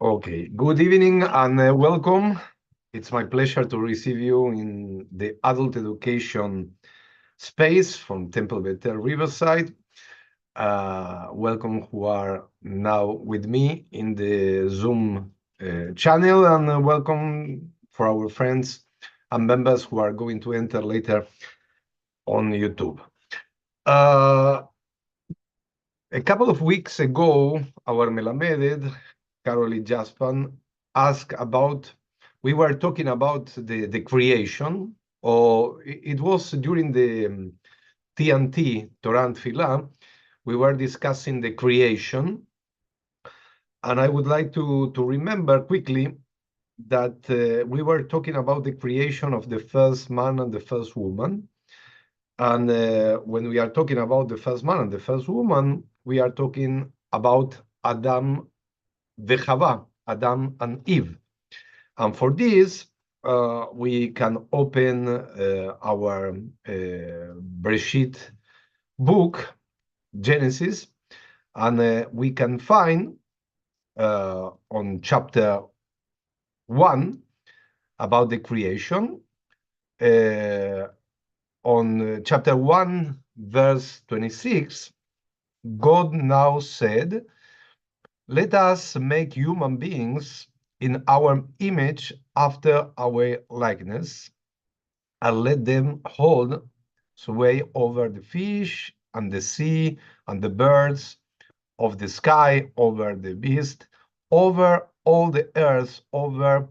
Okay, good evening and welcome. It's my pleasure to receive you in the adult education space from Temple Bethel Riverside. Welcome who are now with me in the Zoom channel, and welcome for our friends and members who are going to enter later on YouTube. A couple of weeks ago, our Melamedet, Caroline Jaspan, asked about, we were talking about the creation, or it was during the TNT, Torah Tfilah, we were discussing the creation. And I would like to remember quickly that we were talking about the creation of the first man and the first woman. And when we are talking about the first man and the first woman, we are talking about Adam v'Chava, Adam and Eve. And for this, we can open our Bereshit book, Genesis, and we can find on chapter 1 about the creation. On chapter 1, verse 26, God now said, "Let us make human beings in our image after our likeness, and let them hold sway over the fish and the sea and the birds of the sky, over the beast, over all the earth, over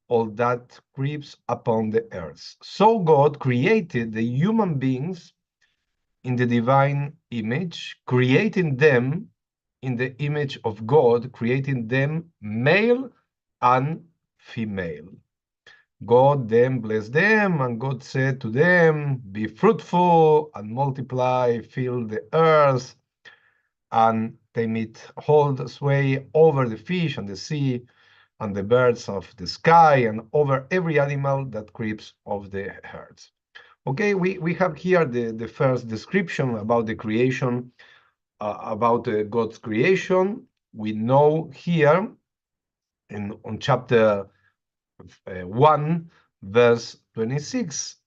all that creeps upon the earth." So God created the human beings in the divine image, creating them in the image of God, creating them male and female. God then blessed them, and God said to them, "Be fruitful and multiply, fill the earth, and take it hold sway over the fish and the sea and the birds of the sky and over every animal that creeps of the earth." Okay, we have here the first description about the creation, about God's creation. We know here on chapter 1, verse 26,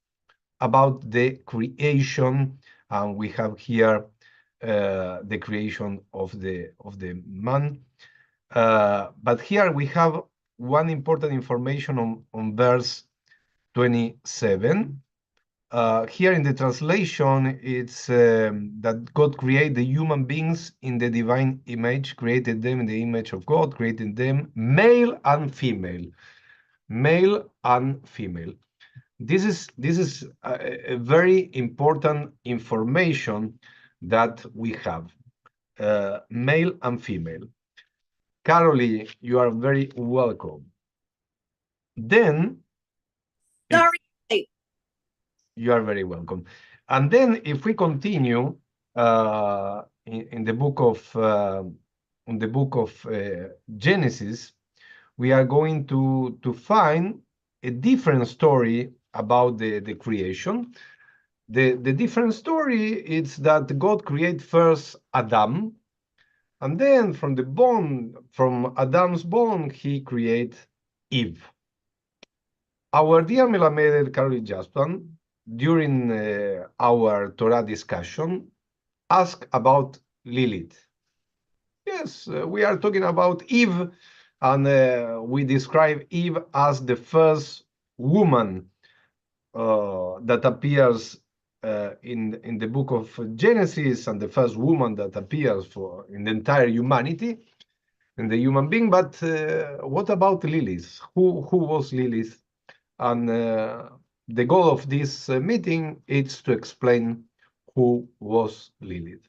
about the creation, and we have here the creation of the man. But here we have one important information on verse 27. Here in the translation, it's that God created the human beings in the divine image, created them in the image of God, created them male and female. Male and female. This is a very important information that we have. Male and female. Carolee, you are very welcome. Then, Sorry. you are very welcome. And then, if we continue in the book of Genesis, we are going to find a different story about the creation. The different story is that God created first Adam, and then from Adam's bone, he created Eve. Our dear Melamed Caroline Jaspan, during our Torah discussion, asked about Lilith. Yes, we are talking about Eve, and we describe Eve as the first woman that appears in the book of Genesis, and the first woman that appears in the entire humanity, in the human being. But what about Lilith? Who was Lilith? And the goal of this meeting is to explain who was Lilith.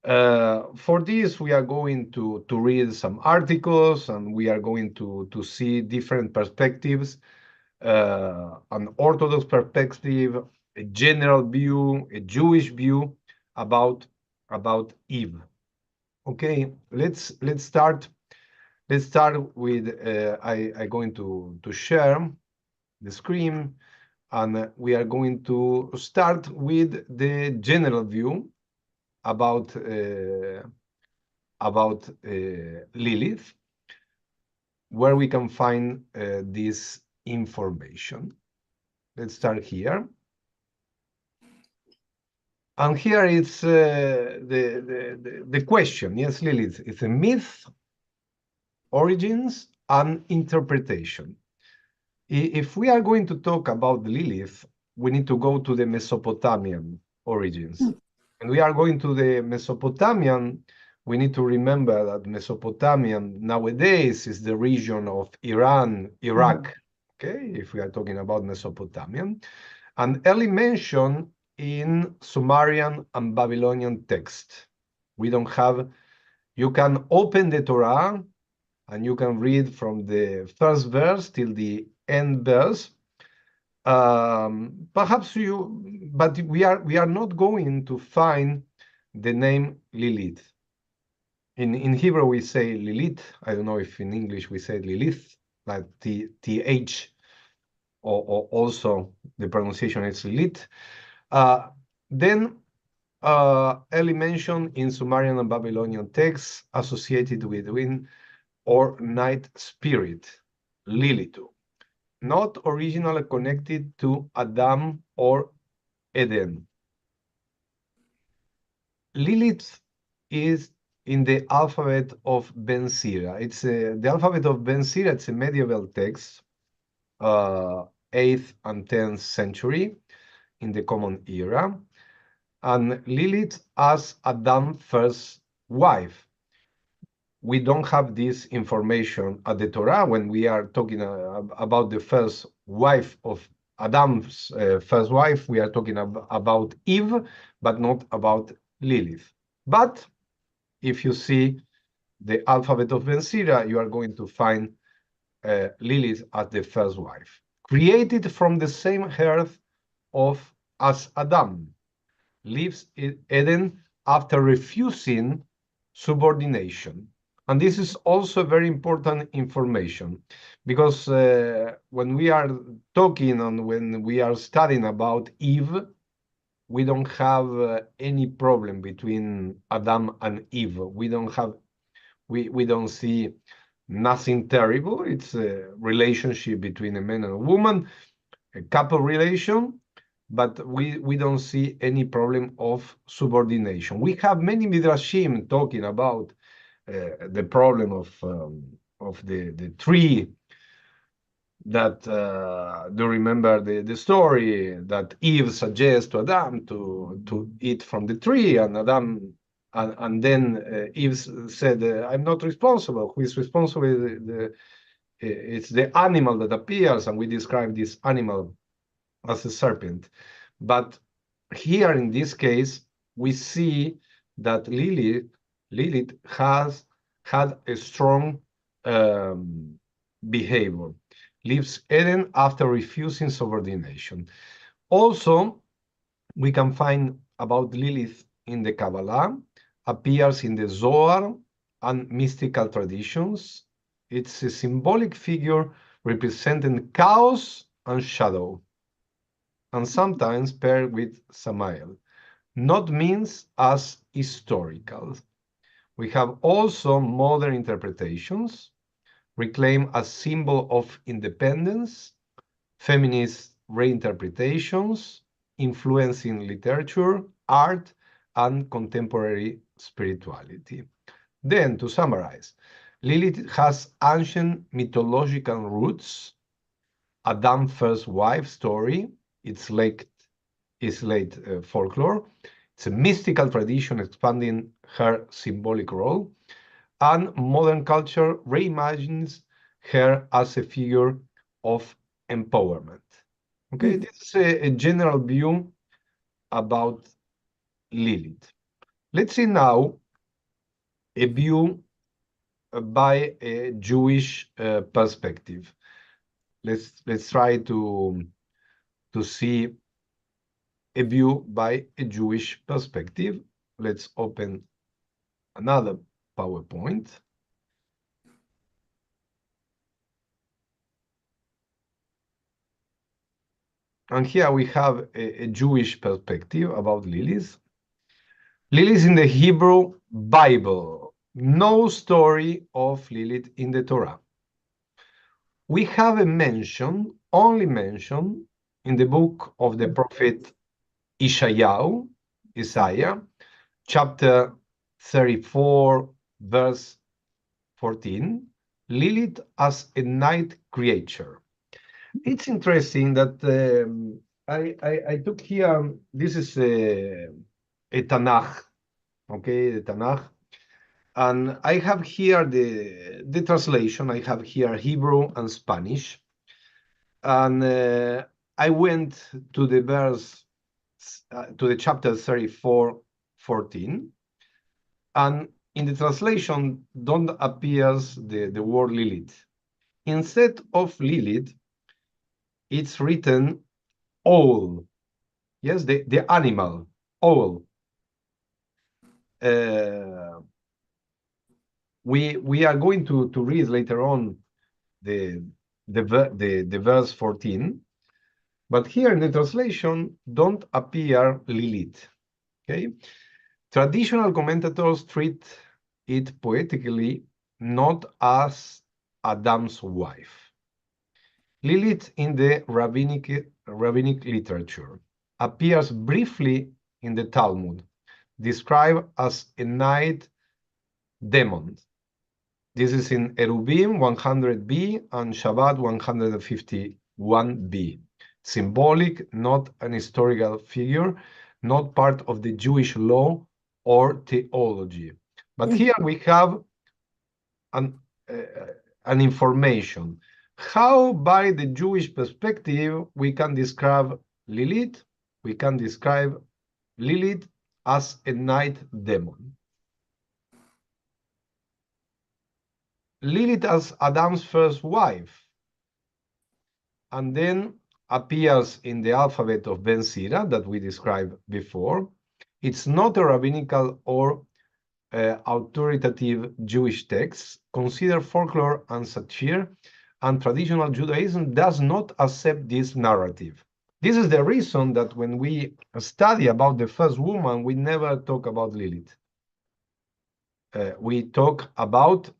For this, we are going to read some articles, and we are going to see different perspectives, an Orthodox perspective, a general view, a Jewish view about Eve. Okay, let's start. Let's start with I'm going to share the screen, and we are going to start with the general view about Lilith. where we can find this information. Let's start here. And here it's the question. Yes, Lilith, it's a myth, origins, and interpretation. If we are going to talk about Lilith, we need to go to the Mesopotamian origins. And we are going to the Mesopotamian, we need to remember that Mesopotamian nowadays is the region of Iran, Iraq, okay, if we are talking about Mesopotamian, and early mention in Sumerian and Babylonian text. We don't have, you can open the Torah and you can read from the first verse till the end verse. Perhaps but we are not going to find the name Lilith. In Hebrew we say Lilith. I don't know if in English we say Lilith, like th, or also the pronunciation is Lilith. Then early mention in Sumerian and Babylonian texts associated with wind or night spirit, Lilith, not originally connected to Adam or Eden. Lilith is in the alphabet of Ben Sira. It's the alphabet of Ben Sira. It's a medieval text, 8th and 10th century in the Common Era. And Lilith as Adam's first wife. We don't have this information at the Torah when we are talking about the first wife of Adam's first wife. We are talking about Eve, but not about Lilith. But if you see the alphabet of Ben Sira, you are going to find Lilith as the first wife, created from the same earth as Adam, lives in Eden after refusing subordination. And this is also very important information, because when we are talking and when we are studying about Eve, we don't have any problem between Adam and Eve. We don't see nothing terrible. It's a relationship between a man and a woman, a couple relation, but we don't see any problem of subordination. We have many midrashim talking about the problem of the tree that do remember the story that Eve suggests to Adam to eat from the tree, and Adam and then Eve said, "I'm not responsible. Who is responsible? It's the animal that appears," and we describe this animal as a serpent. But here in this case, we see that Lilith has had a strong behavior, leaves Eden after refusing subordination. Also, we can find about Lilith in the Kabbalah, appears in the Zohar and mystical traditions. It's a symbolic figure representing chaos and shadow, and sometimes paired with Samael, not means as historical. We have also modern interpretations, reclaim as symbol of independence, feminist reinterpretations, influencing literature, art, and contemporary spirituality. Then, to summarize, Lilith has ancient mythological roots, Adam's first wife story, it's late folklore. It's a mystical tradition expanding her symbolic role, and modern culture reimagines her as a figure of empowerment. Okay, this is a general view about Lilith. Let's see now a view by a Jewish perspective. Let's try to see a view by a Jewish perspective. Let's open another PowerPoint. And here we have a Jewish perspective about Lilith. Lilith in the Hebrew Bible. No story of Lilith in the Torah. we have a mention, only mention, in the book of the prophet Isaiah, chapter 34, verse 14, Lilith as a night creature. It's interesting that I took here, this is a Tanakh, okay, the Tanakh. And I have here the translation. I have here Hebrew and Spanish. And I went to the verse, to the chapter 34:14. And in the translation, don't appears the word Lilith. Instead of Lilith, it's written owl. Yes, the animal, owl. We are going to read later on the verse 14, but here in the translation don't appear Lilith. Okay, traditional commentators treat it poetically, not as Adam's wife. Lilith in the rabbinic literature appears briefly in the Talmud, described as a night demon. This is in Eruvin 100b and Shabbat 151b. Symbolic, not an historical figure, not part of the Jewish law or theology. But here we have an information. How, by the Jewish perspective, we can describe Lilith? We can describe Lilith as a night demon. Lilith as Adam's first wife, and then appears in the alphabet of Ben Sira that we described before. It's not a rabbinical or authoritative Jewish text. Consider folklore and satire, and traditional Judaism does not accept this narrative. This is the reason that when we study about the first woman, we never talk about Lilith. We talk about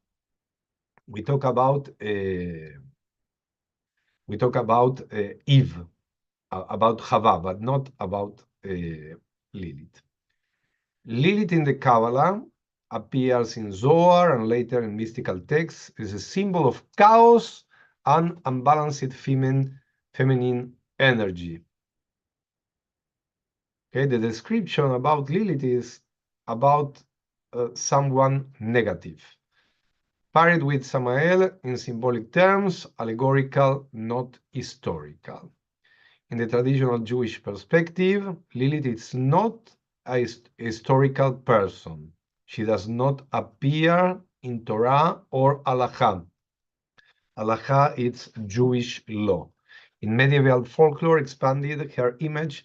Eve, about Chava, but not about Lilith. Lilith in the Kabbalah appears in Zohar and later in mystical texts. Is a symbol of chaos and unbalanced feminine energy. Okay, the description about Lilith is about someone negative. Paired with Samael in symbolic terms, allegorical, not historical. In the traditional Jewish perspective, Lilith is not a historical person. She does not appear in Torah or Halakha. Halakha is Jewish law. In medieval folklore, expanded her image,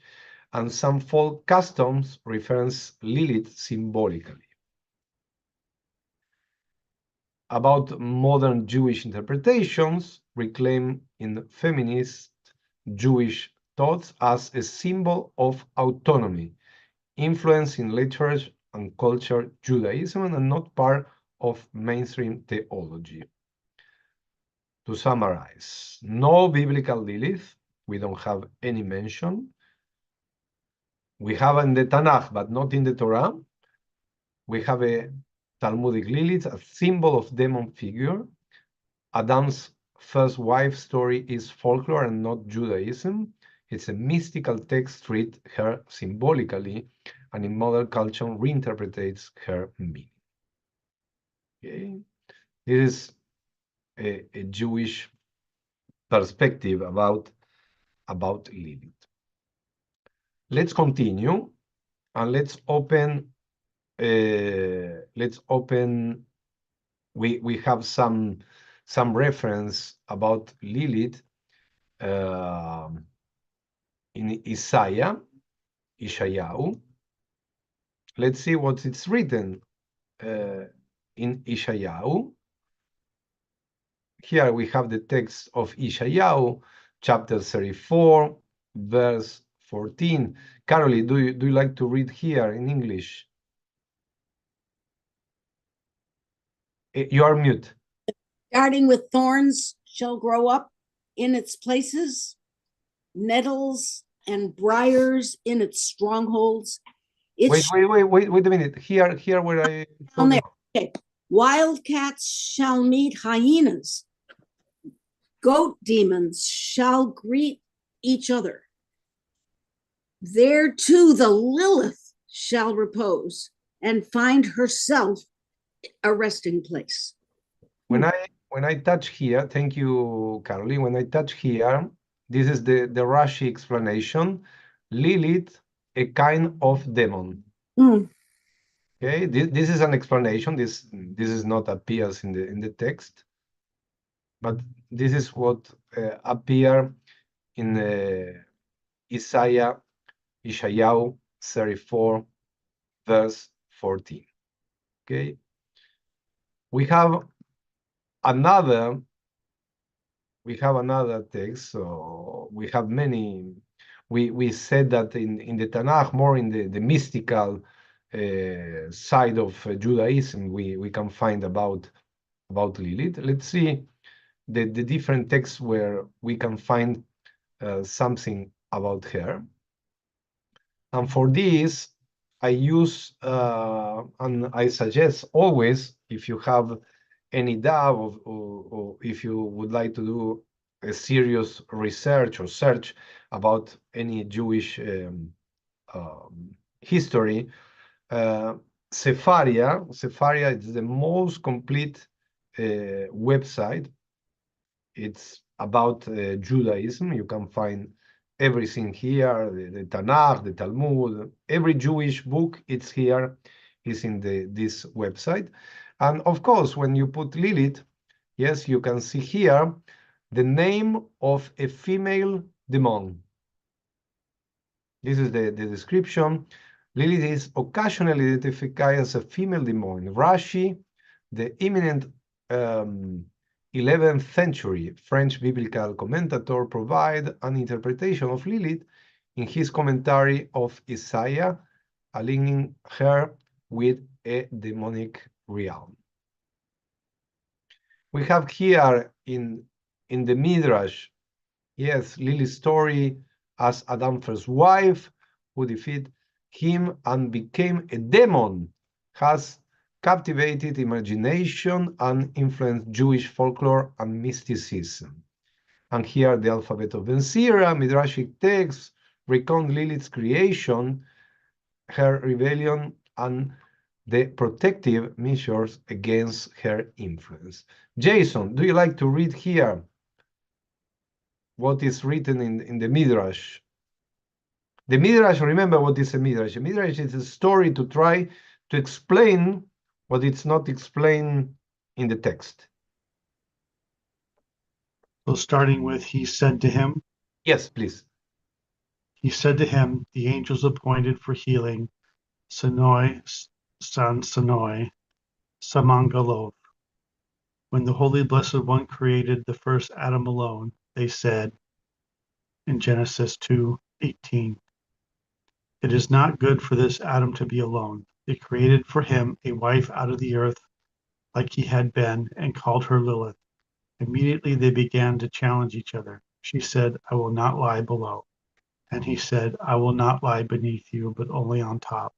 and some folk customs reference Lilith symbolically. About modern Jewish interpretations, reclaim in feminist Jewish thoughts as a symbol of autonomy, influence in literature and culture Judaism, and not part of mainstream theology. To summarize, no biblical Lilith. We don't have any mention. We have in the Tanakh, but not in the Torah. We have a Talmudic Lilith, a symbol of demon figure. Adam's first wife story is folklore and not Judaism. It's a mystical text, treats her symbolically, and in modern culture reinterprets her meaning. Okay, this is a Jewish perspective about Lilith. Let's continue, and let's open. We have some reference about Lilith in Isaiah. Let's see what it's written in Isaiah. Here we have the text of Isaiah, chapter 34, verse 14. Carolee, do you like to read here in English? You are mute. Starting with thorns shall grow up in its places, nettles and briars in its strongholds. Wait a minute. Here where I Down there. Okay. Wildcats shall meet hyenas. Goat demons shall greet each other. There too the Lilith shall repose and find herself a resting place. When I touch here, thank you, Caroline. When I touch here, this is the Rashi explanation. Lilith, a kind of demon. Okay, this is an explanation. This is not appears in the text, but this is what appear in Isaiah 34, verse 14. Okay, we have another text. So we have many. We said that in the Tanakh, more in the mystical side of Judaism, we can find about Lilith. Let's see the different texts where we can find something about her. And for this, I use and I suggest always, if you have any doubt or if you would like to do a serious research or search about any Jewish history, Sepharia is the most complete website. It's about Judaism. You can find everything here, the Tanakh, the Talmud, every Jewish book, it's here, is in this website. And of course, when you put Lilith, yes, you can see here the name of a female demon. This is the description. Lilith is occasionally identified as a female demon. Rashi, the eminent 11th century French biblical commentator, provide an interpretation of Lilith in his commentary of Isaiah, aligning her with a demonic realm. We have here in the Midrash, yes, Lilith's story as Adam's first wife, who defeated him and became a demon, has captivated imagination and influenced Jewish folklore and mysticism. And here the alphabet of Ben Sira, Midrashic texts recount Lilith's creation, her rebellion, and the protective measures against her influence. Jason, do you like to read here what is written in the Midrash? The Midrash, remember what is a Midrash? A Midrash is a story to try to explain what it's not explained in the text. So starting with, he said to him. Yes, please. He said to him, the angels appointed for healing, Sanoi, San Sanoi, Samangalov. When the Holy Blessed One created the first Adam alone, they said in Genesis 2:18, it is not good for this Adam to be alone. They created for him a wife out of the earth like he had been and called her Lilith. Immediately they began to challenge each other. She said, I will not lie below. And he said, I will not lie beneath you, but only on top.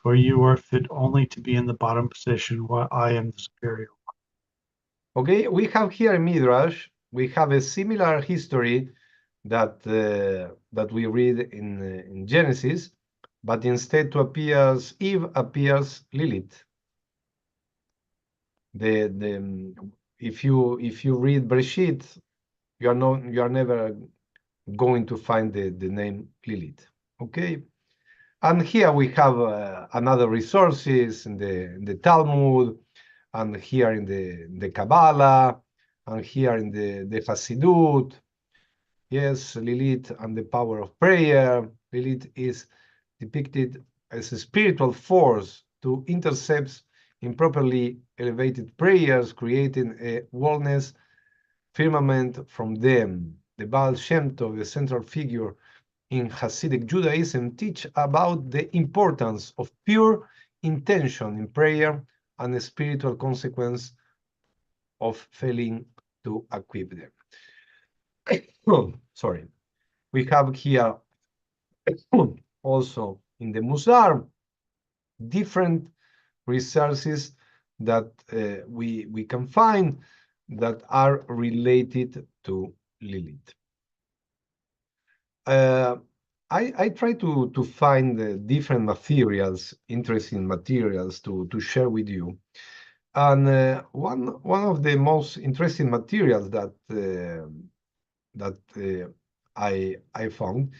For you are fit only to be in the bottom position, while I am the superior one. Okay, we have here in Midrash, we have a similar history that we read in Genesis, but instead to appears Eve appears Lilith. If you read Bereshit, you are never going to find the name Lilith. Okay, and here we have another resources in the Talmud, and here in the Kabbalah, and here in the Hasidut. Yes, Lilith and the power of prayer. Lilith is depicted as a spiritual force to intercept improperly elevated prayers, creating a wellness firmament from them. The Baal Shem Tov, the central figure in Hasidic Judaism, teach about the importance of pure intention in prayer and the spiritual consequence of failing to equip them. Sorry. We have here also in the Musar different resources that we can find that are related to Lilith. I try to find different materials, interesting materials to share with you. And one of the most interesting materials that I found,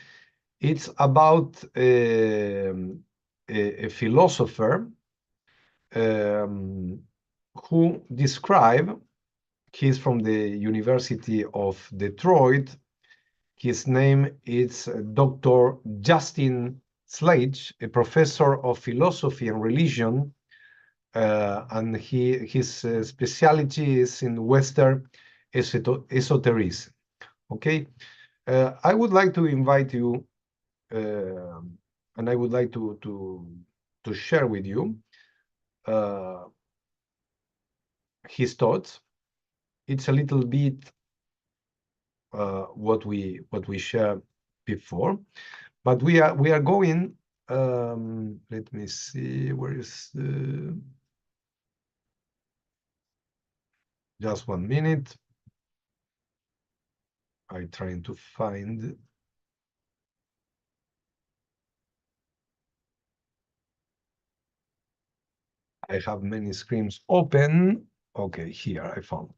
it's about a philosopher who describe, he's from the University of Detroit. His name is Dr. Justin Sledge, a professor of philosophy and religion, and his specialty is in Western esotericism. Okay, I would like to invite you, and I would like to share with you his thoughts. It's a little bit what we shared before, but we are going. Let me see, where is just 1 minute. I'm trying to find. I have many screens open. Okay, here I found.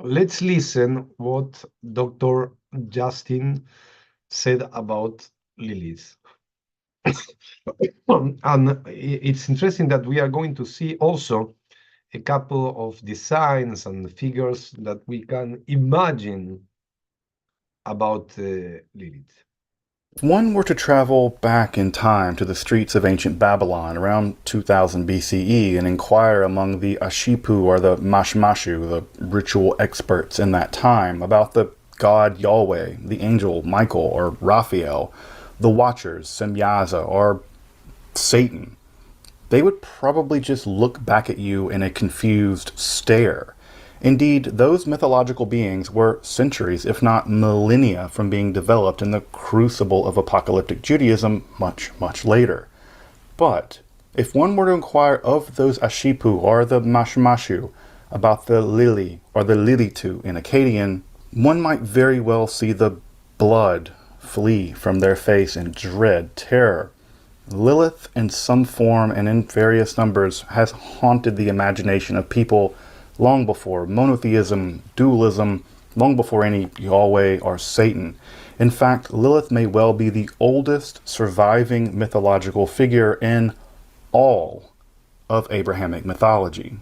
Let's listen what Dr. Justin said about Lilith. And it's interesting that we are going to see also a couple of designs and figures that we can imagine about Lilith. If one were to travel back in time to the streets of ancient Babylon around 2000 BCE and inquire among the Ashipu or the Mashmashu, the ritual experts in that time, about the god Yahweh, the angel Michael or Raphael, the Watchers, Semyaza, or Satan, they would probably just look back at you in a confused stare. Indeed, those mythological beings were centuries, if not millennia, from being developed in the crucible of apocalyptic Judaism much, much later. But if one were to inquire of those Ashipu or the Mashmashu about the Lili or the Lilitu in Akkadian, one might very well see the blood flee from their face in dread terror. Lilith, in some form and in various numbers, has haunted the imagination of people long before monotheism, dualism, long before any Yahweh or Satan. In fact, Lilith may well be the oldest surviving mythological figure in all of Abrahamic mythology.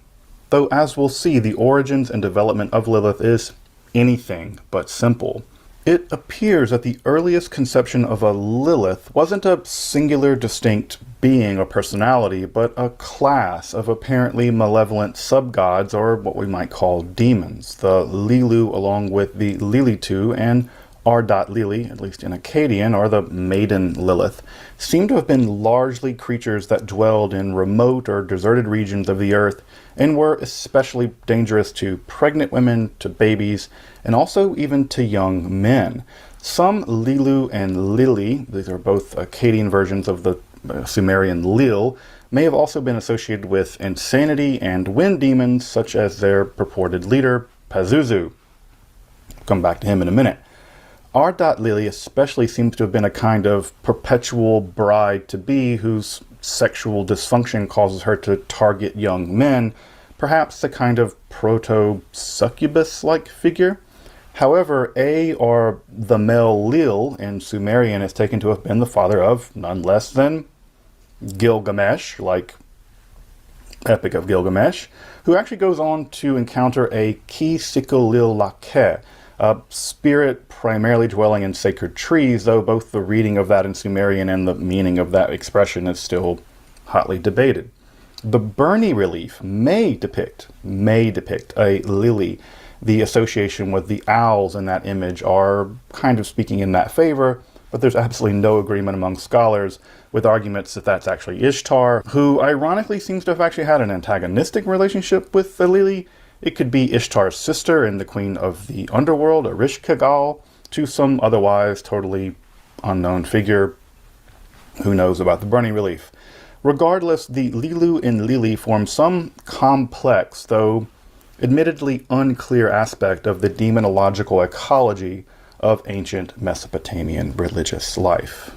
Though, as we'll see, the origins and development of Lilith is anything but simple. It appears that the earliest conception of a Lilith wasn't a singular distinct being or personality, but a class of apparently malevolent sub-gods, or what we might call demons. The Lilu, along with the Lilitu and Lili, at least in Akkadian, or the maiden Lilith, seem to have been largely creatures that dwelled in remote or deserted regions of the earth and were especially dangerous to pregnant women, to babies, and also even to young men. Some Lilu and Lili, these are both Akkadian versions of the Sumerian Lil, may have also been associated with insanity and wind demons, such as their purported leader, Pazuzu. I'll come back to him in a minute. Lili especially seems to have been a kind of perpetual bride-to-be whose sexual dysfunction causes her to target young men, perhaps a kind of proto-succubus-like figure. However, or the male Lil in Sumerian is taken to have been the father of none less than Gilgamesh, like Epic of Gilgamesh, who actually goes on to encounter a Ki-Sikko-Lil Lake, a spirit primarily dwelling in sacred trees, though both the reading of that in Sumerian and the meaning of that expression is still hotly debated. The Burney relief may depict a lily. The association with the owls in that image are kind of speaking in that favor, but there's absolutely no agreement among scholars, with arguments that that's actually Ishtar, who ironically seems to have actually had an antagonistic relationship with the Lili. It could be Ishtar's sister and the queen of the underworld, Ereshkigal, to some otherwise totally unknown figure. Who knows about the burning relief? Regardless, the Lilu and Lili form some complex, though admittedly unclear aspect of the demonological ecology of ancient Mesopotamian religious life.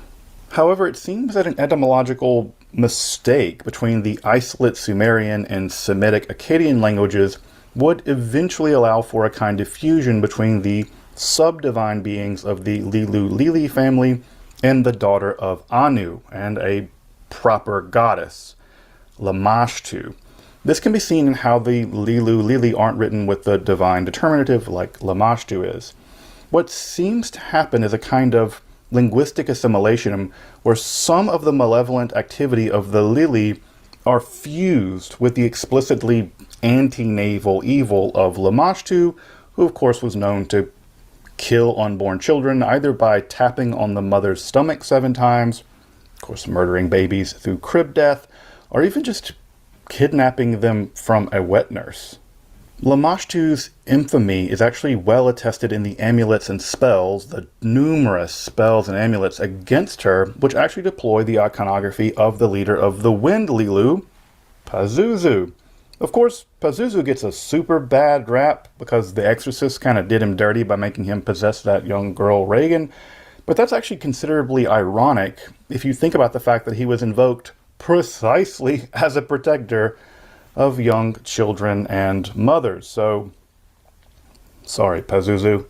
However, it seems that an etymological mistake between the isolate Sumerian and Semitic Akkadian languages would eventually allow for a kind of fusion between the sub-divine beings of the Lilu-Lili family and the daughter of Anu, and a proper goddess, Lamashtu. This can be seen in how the Lilu-Lili aren't written with the divine determinative like Lamashtu is. What seems to happen is a kind of linguistic assimilation where some of the malevolent activity of the Lili are fused with the explicitly anti-naval evil of Lamashtu, who of course was known to kill unborn children either by tapping on the mother's stomach 7 times, of course murdering babies through crib death, or even just kidnapping them from a wet nurse. Lamashtu's infamy is actually well attested in the amulets and spells, the numerous spells and amulets against her, which actually deploy the iconography of the leader of the Wind Lilu, Pazuzu. Of course, Pazuzu gets a super bad rap because the Exorcist kind of did him dirty by making him possess that young girl Reagan, but that's actually considerably ironic if you think about the fact that he was invoked precisely as a protector of young children and mothers. So, sorry, Pazuzu.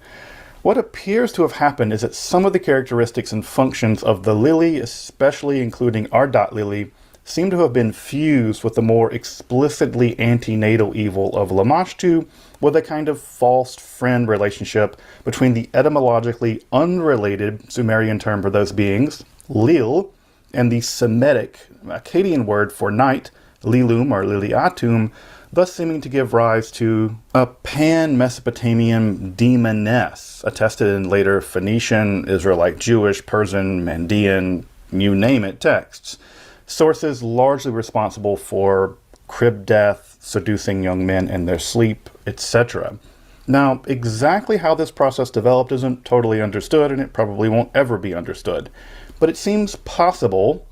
What appears to have happened is that some of the characteristics and functions of the Lili, especially including Ardat Lili, seem to have been fused with the more explicitly antenatal evil of Lamashtu, with a kind of false friend relationship between the etymologically unrelated Sumerian term for those beings, Lil, and the Semitic Akkadian word for night, Lilum or Liliatum, thus seeming to give rise to a pan-Mesopotamian demoness, attested in later Phoenician, Israelite Jewish, Persian, Mandean, you name it, texts. Sources largely responsible for crib death, seducing young men in their sleep, etc. Now, exactly how this process developed isn't totally understood, and it probably won't ever be understood. But it seems possible,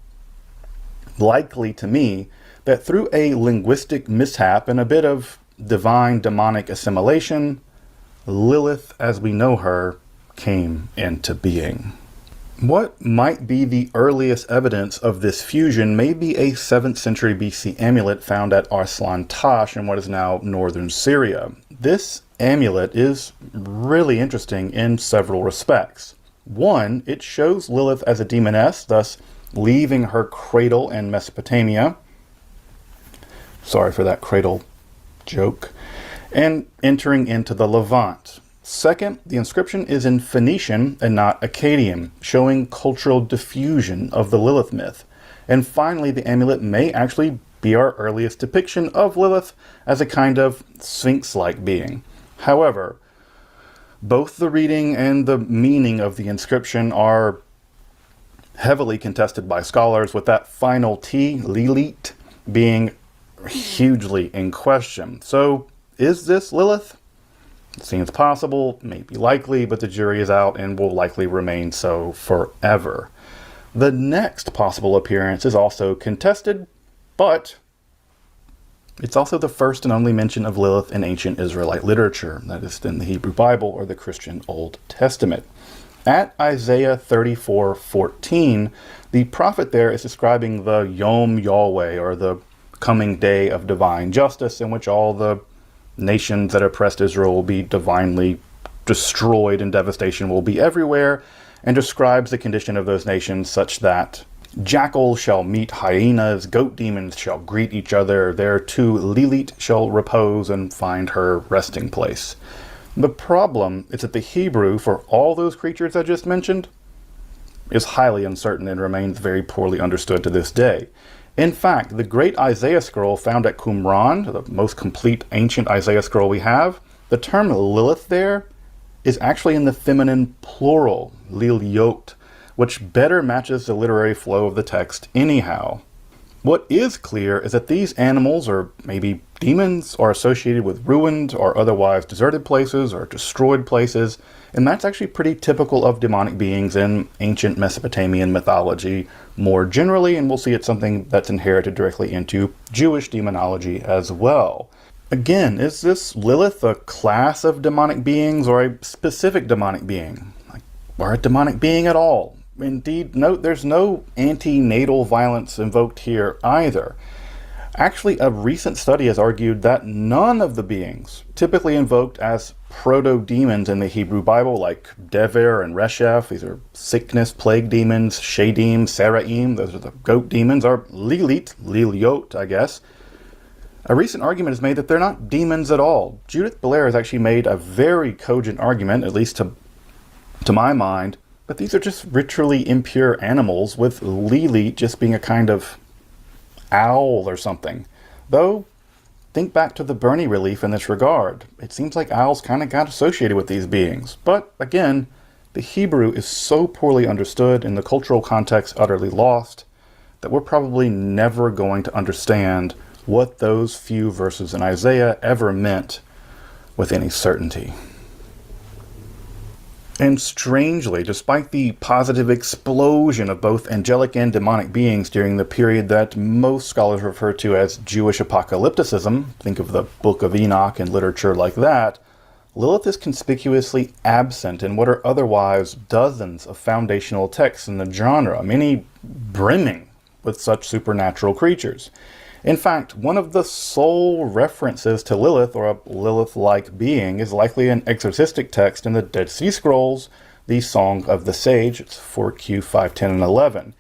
likely to me, that through a linguistic mishap and a bit of divine demonic assimilation, Lilith, as we know her, came into being. What might be the earliest evidence of this fusion may be a 7th century BC amulet found at Arslan Tash in what is now northern Syria. This amulet is really interesting in several respects. One, it shows Lilith as a demoness, thus leaving her cradle in Mesopotamia. Sorry for that cradle joke. And entering into the Levant. Second, the inscription is in Phoenician and not Akkadian, showing cultural diffusion of the Lilith myth. And finally, the amulet may actually be our earliest depiction of Lilith as a kind of sphinx-like being. However, both the reading and the meaning of the inscription are heavily contested by scholars, with that final T, Lilith, being hugely in question. So, is this Lilith? It seems possible, maybe likely, but the jury is out and will likely remain so forever. The next possible appearance is also contested, but it's also the first and only mention of Lilith in ancient Israelite literature, that is in the Hebrew Bible or the Christian Old Testament. At Isaiah 34:14, the prophet there is describing the Yom Yahweh, or the coming day of divine justice, in which all the nations that oppressed Israel will be divinely destroyed and devastation will be everywhere, and describes the condition of those nations such that jackals shall meet hyenas, goat demons shall greet each other, there too Lilith shall repose and find her resting place. The problem is that the Hebrew for all those creatures I just mentioned is highly uncertain and remains very poorly understood to this day. In fact, the great Isaiah scroll found at Qumran, the most complete ancient Isaiah scroll we have, the term Lilith there is actually in the feminine plural, Liliot, which better matches the literary flow of the text anyhow. What is clear is that these animals, or maybe demons, are associated with ruined or otherwise deserted places or destroyed places, and that's actually pretty typical of demonic beings in ancient Mesopotamian mythology more generally, and we'll see it's something that's inherited directly into Jewish demonology as well. Again, is this Lilith a class of demonic beings or a specific demonic being? Or a demonic being at all? Indeed, note there's no antenatal violence invoked here either. Actually, a recent study has argued that none of the beings typically invoked as proto-demons in the Hebrew Bible, like Dever and Resheph, these are sickness, plague demons, Shadim, Saraim, those are the goat demons, or Lilith, Liliot, I guess. A recent argument is made that they're not demons at all. Judith Blair has actually made a very cogent argument, at least to my mind, but these are just ritually impure animals, with Lilith just being a kind of owl or something. Though, think back to the Bernie relief in this regard. It seems like owls kind of got associated with these beings. But again, the Hebrew is so poorly understood and the cultural context utterly lost that we're probably never going to understand what those few verses in Isaiah ever meant with any certainty. And strangely, despite the positive explosion of both angelic and demonic beings during the period that most scholars refer to as Jewish apocalypticism, think of the Book of Enoch and literature like that, Lilith is conspicuously absent in what are otherwise dozens of foundational texts in the genre, many brimming with such supernatural creatures. In fact, one of the sole references to Lilith, or a Lilith-like being, is likely an exorcistic text in the Dead Sea Scrolls, the Song of the Sage. It's 4Q 510 and 11.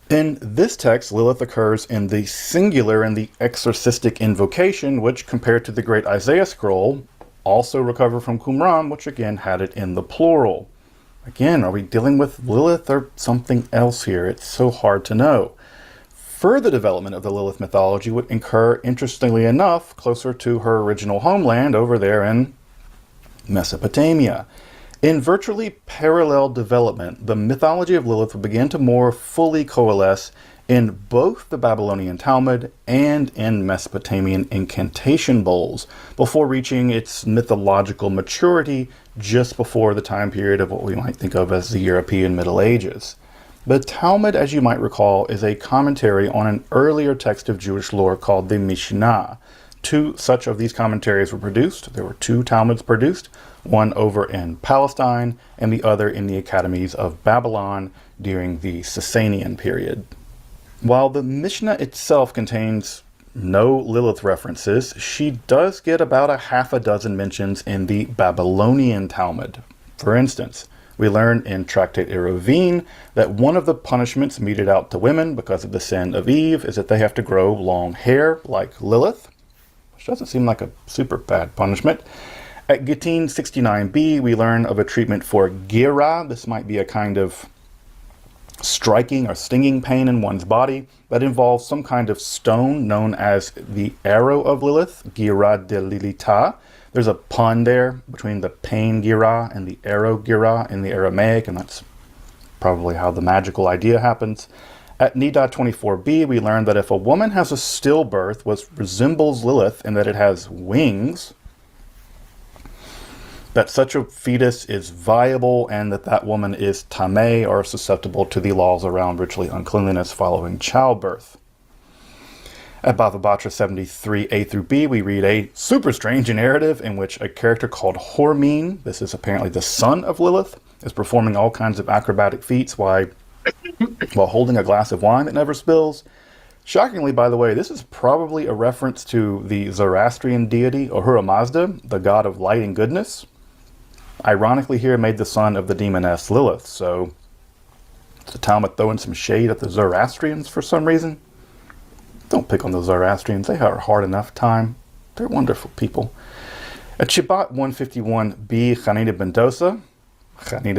In this text, Lilith occurs in the singular in the exorcistic invocation, which, compared to the Great Isaiah Scroll, also recover from Qumran, which again had it in the plural. Again, are we dealing with Lilith or something else here? It's so hard to know. Further development of the Lilith mythology would incur, interestingly enough, closer to her original homeland over there in Mesopotamia. In virtually parallel development, the mythology of Lilith would begin to more fully coalesce in both the Babylonian Talmud and in Mesopotamian incantation bowls, before reaching its mythological maturity just before the time period of what we might think of as the European Middle Ages. The Talmud, as you might recall, is a commentary on an earlier text of Jewish lore called the Mishnah. Two such of these commentaries were produced. There were two Talmuds produced, one over in Palestine and the other in the academies of Babylon during the Sasanian period. While the Mishnah itself contains no Lilith references, she does get about a half a dozen mentions in the Babylonian Talmud. For instance, we learn in Tractate Eruvin that one of the punishments meted out to women because of the sin of Eve is that they have to grow long hair like Lilith, which doesn't seem like a super bad punishment. At Gittin 69b, we learn of a treatment for gira. This might be a kind of striking or stinging pain in one's body that involves some kind of stone known as the arrow of Lilith, gira de Lilita. There's a pun there between the pain gira and the arrow gira in the Aramaic, and that's probably how the magical idea happens. At Nida 24b, we learn that if a woman has a stillbirth which resembles Lilith in that it has wings, that such a fetus is viable and that that woman is tameh, or susceptible to the laws around ritually uncleanliness following childbirth. At Bava Batra 73a through b, we read a super strange narrative in which a character called Hormine, this is apparently the son of Lilith, is performing all kinds of acrobatic feats while holding a glass of wine that never spills. Shockingly, by the way, this is probably a reference to the Zoroastrian deity Ahura Mazda, the god of light and goodness. Ironically here made the son of the demoness Lilith, so is the Talmud throwing some shade at the Zoroastrians for some reason? Don't pick on the Zoroastrians, they have a hard enough time. They're wonderful people. At Shabbat 151b, Chanina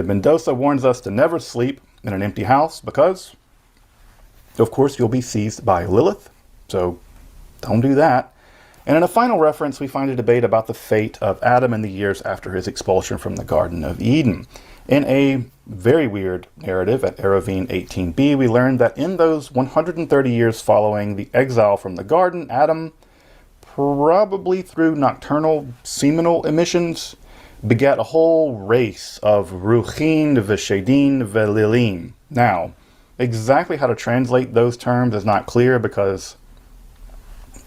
ben Dosa warns us to never sleep in an empty house because, of course, you'll be seized by Lilith, so don't do that. And in a final reference, we find a debate about the fate of Adam in the years after his expulsion from the Garden of Eden. In a very weird narrative at Eruvin 18b, we learn that in those 130 years following the exile from the garden, Adam, probably through nocturnal seminal emissions, begat a whole race of Ruchin v'Shedin v'Lilim. Now, exactly how to translate those terms is not clear because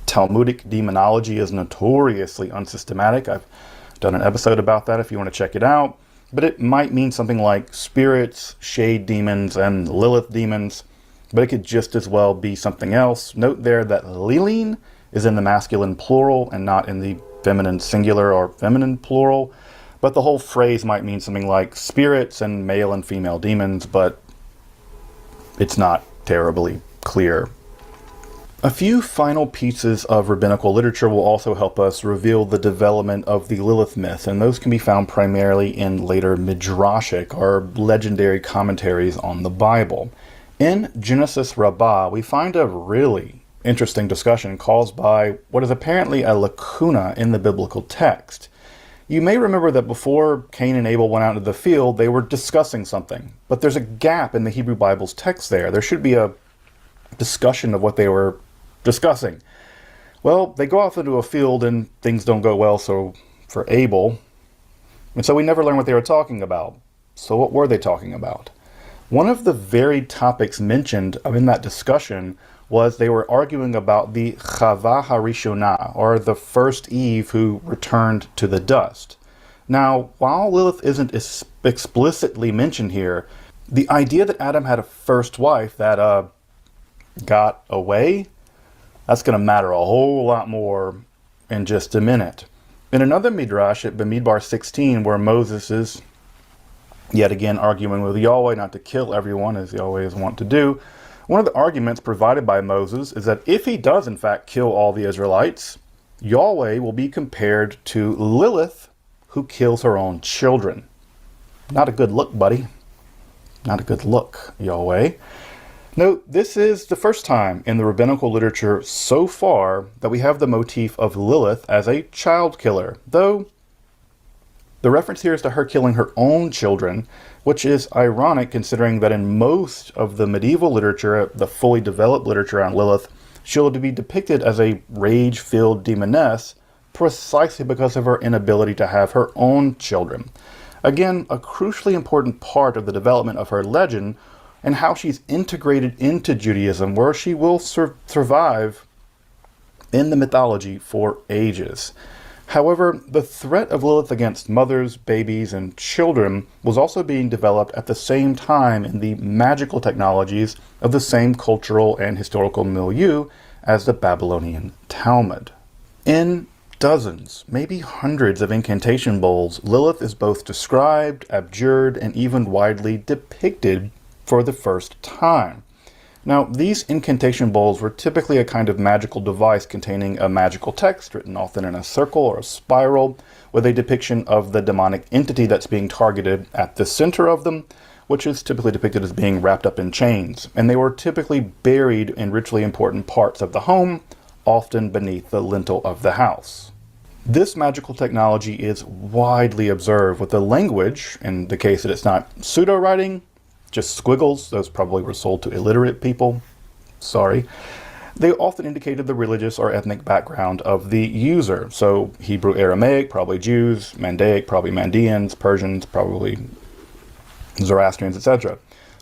Talmudic demonology is notoriously unsystematic. I've done an episode about that if you want to check it out. But it might mean something like spirits, shade demons, and Lilith demons. But it could just as well be something else. Note there that Lilin is in the masculine plural and not in the feminine singular or feminine plural. But the whole phrase might mean something like spirits and male and female demons, but it's not terribly clear. A few final pieces of rabbinical literature will also help us reveal the development of the Lilith myth, and those can be found primarily in later midrashic, or legendary commentaries on the Bible. In Genesis Rabbah, we find a really interesting discussion caused by what is apparently a lacuna in the biblical text. You may remember that before Cain and Abel went out into the field, they were discussing something, but there's a gap in the Hebrew Bible's text there. There should be a discussion of what they were discussing. Well, they go off into a field and things don't go well for Abel. And so we never learn what they were talking about. So what were they talking about? One of the varied topics mentioned in that discussion was they were arguing about the Chava Harishonah, or the first Eve who returned to the dust. Now, while Lilith isn't explicitly mentioned here, the idea that Adam had a first wife that got away, that's going to matter a whole lot more in just a minute. In another midrash at Bamidbar 16, where Moses is yet again arguing with Yahweh not to kill everyone, as Yahweh is wont to do, one of the arguments provided by Moses is that if he does in fact kill all the Israelites, Yahweh will be compared to Lilith, who kills her own children. Not a good look, buddy. Not a good look, Yahweh. Note, this is the first time in the rabbinical literature so far that we have the motif of Lilith as a child killer, though the reference here is to her killing her own children, which is ironic considering that in most of the medieval literature, the fully developed literature on Lilith, she'll be depicted as a rage-filled demoness precisely because of her inability to have her own children. Again, a crucially important part of the development of her legend and how she's integrated into Judaism, where she will survive in the mythology for ages. However, the threat of Lilith against mothers, babies, and children was also being developed at the same time in the magical technologies of the same cultural and historical milieu as the Babylonian Talmud. In dozens, maybe hundreds of incantation bowls, Lilith is both described, abjured, and even widely depicted for the first time. Now, these incantation bowls were typically a kind of magical device containing a magical text written often in a circle or a spiral with a depiction of the demonic entity that's being targeted at the center of them, which is typically depicted as being wrapped up in chains. And they were typically buried in ritually important parts of the home, often beneath the lintel of the house. This magical technology is widely observed with the language, in the case that it's not pseudo-writing, just squiggles, those probably were sold to illiterate people, sorry. They often indicated the religious or ethnic background of the user. So Hebrew, Aramaic, probably Jews, Mandaic, probably Mandeans, Persians, probably Zoroastrians, etc.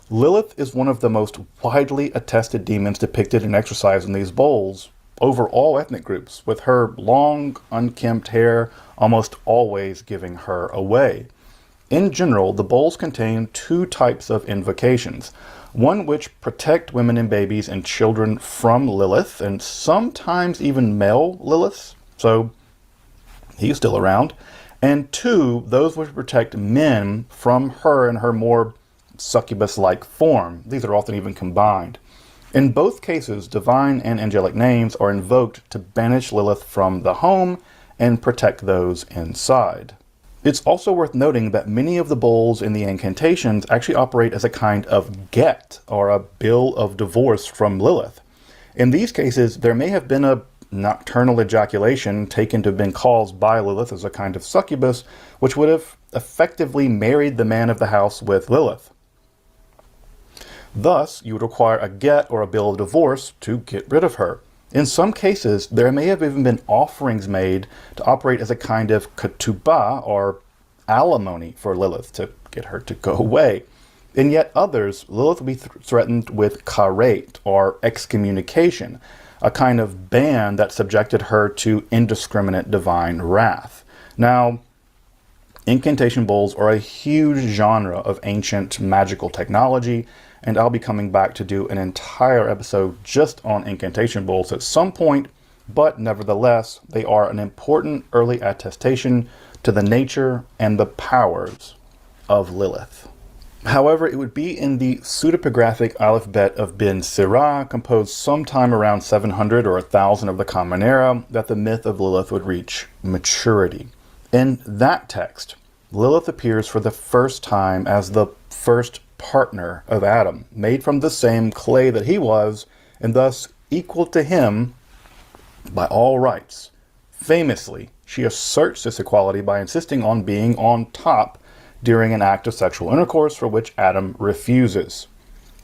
Lilith is one of the most widely attested demons depicted and exercised in these bowls over all ethnic groups, with her long, unkempt hair almost always giving her away. In general, the bowls contain two types of invocations. One which protect women and babies and children from Lilith, and sometimes even male Liliths, so he's still around. And two, those which protect men from her and her more succubus-like form. These are often even combined. In both cases, divine and angelic names are invoked to banish Lilith from the home and protect those inside. It's also worth noting that many of the bowls in the incantations actually operate as a kind of get, or a bill of divorce from Lilith. In these cases, there may have been a nocturnal ejaculation taken to have been caused by Lilith as a kind of succubus, which would have effectively married the man of the house with Lilith. Thus, you would require a get or a bill of divorce to get rid of her. In some cases, there may have even been offerings made to operate as a kind of ketubah, or alimony, for Lilith to get her to go away. In yet others, Lilith would be threatened with karet, or excommunication, a kind of ban that subjected her to indiscriminate divine wrath. Now, incantation bowls are a huge genre of ancient magical technology, and I'll be coming back to do an entire episode just on incantation bowls at some point, but nevertheless, they are an important early attestation to the nature and the powers of Lilith. However, it would be in the pseudepigraphic alphabet of Ben Sirah, composed sometime around 700 or 1000 of the Common Era, that the myth of Lilith would reach maturity. In that text, Lilith appears for the first time as the first partner of Adam, made from the same clay that he was, and thus equal to him by all rights. Famously, she asserts this equality by insisting on being on top during an act of sexual intercourse for which Adam refuses.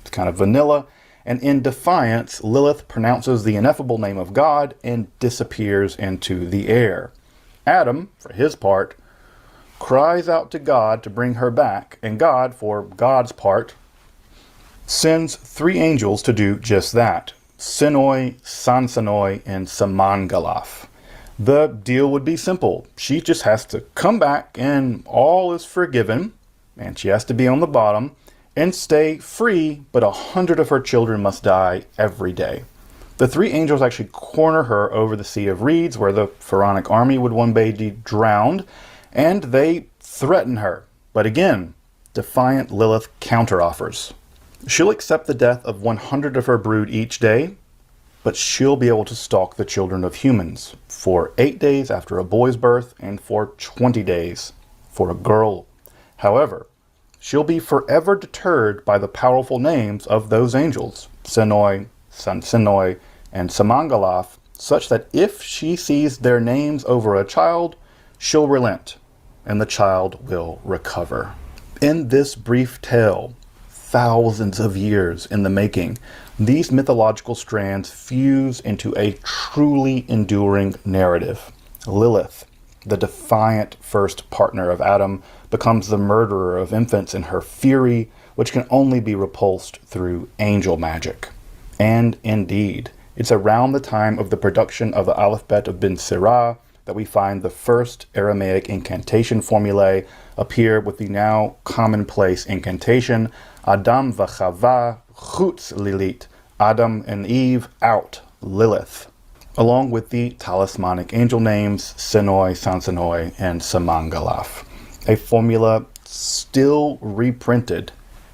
It's kind of vanilla, and in defiance, Lilith pronounces the ineffable name of God and disappears into the air. Adam, for his part, cries out to God to bring her back, and God, for God's part, sends 3 angels to do just that: Sinoi, Sansanoi, and Samangalaf. The deal would be simple. She just has to come back and all is forgiven, and she has to be on the bottom and stay free, but 100 of her children must die every day. The 3 angels actually corner her over the Sea of Reeds, where the pharaonic army would one day be drowned, and they threaten her. But again, defiant Lilith counteroffers. She'll accept the death of 100 of her brood each day, but she'll be able to stalk the children of humans for 8 days after a boy's birth and for 20 days for a girl. However, she'll be forever deterred by the powerful names of those angels, Sinoi, Sansinoi, and Samangalaf, such that if she sees their names over a child, she'll relent, and the child will recover. In this brief tale, thousands of years in the making, these mythological strands fuse into a truly enduring narrative. Lilith, the defiant first partner of Adam, becomes the murderer of infants in her fury, which can only be repulsed through angel magic. And indeed, it's around the time of the production of the alphabet of Ben Sirah that we find the first Aramaic incantation formulae appear with the now commonplace incantation Adam v'Chava chutz Lilith, Adam and Eve out, Lilith, along with the talismanic angel names Sinoi, Sansanoi, and Samangalaf, a formula still reprinted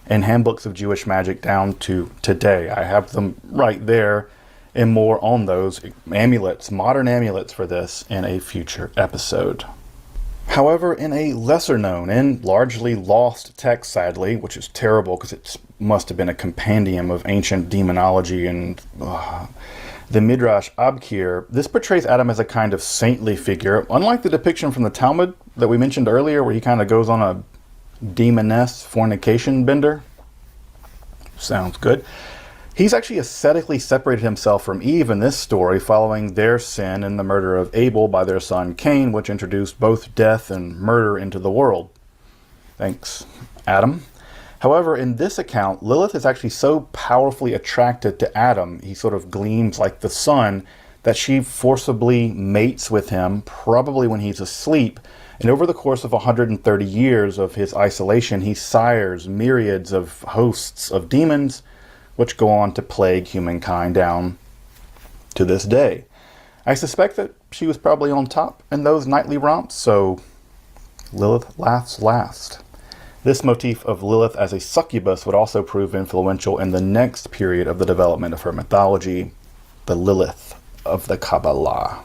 in handbooks of Jewish magic down to today. I have them right there, and more on those amulets, modern amulets for this, in a future episode. However, in a lesser known and largely lost text, sadly, which is terrible because it must have been a compendium of ancient demonology and the Midrash Abkir, this portrays Adam as a kind of saintly figure, unlike the depiction from the Talmud that we mentioned earlier, where he kind of goes on a demoness fornication bender. Sounds good. He's actually ascetically separated himself from Eve in this story following their sin and the murder of Abel by their son Cain, which introduced both death and murder into the world. Thanks, Adam. However, in this account, Lilith is actually so powerfully attracted to Adam, he sort of gleams like the sun, that she forcibly mates with him, probably when he's asleep. And over the course of 130 years of his isolation, he sires myriads of hosts of demons, which go on to plague humankind down to this day. I suspect that she was probably on top in those nightly romps, so Lilith laughs last. This motif of Lilith as a succubus would also prove influential in the next period of the development of her mythology, the Lilith of the Kabbalah.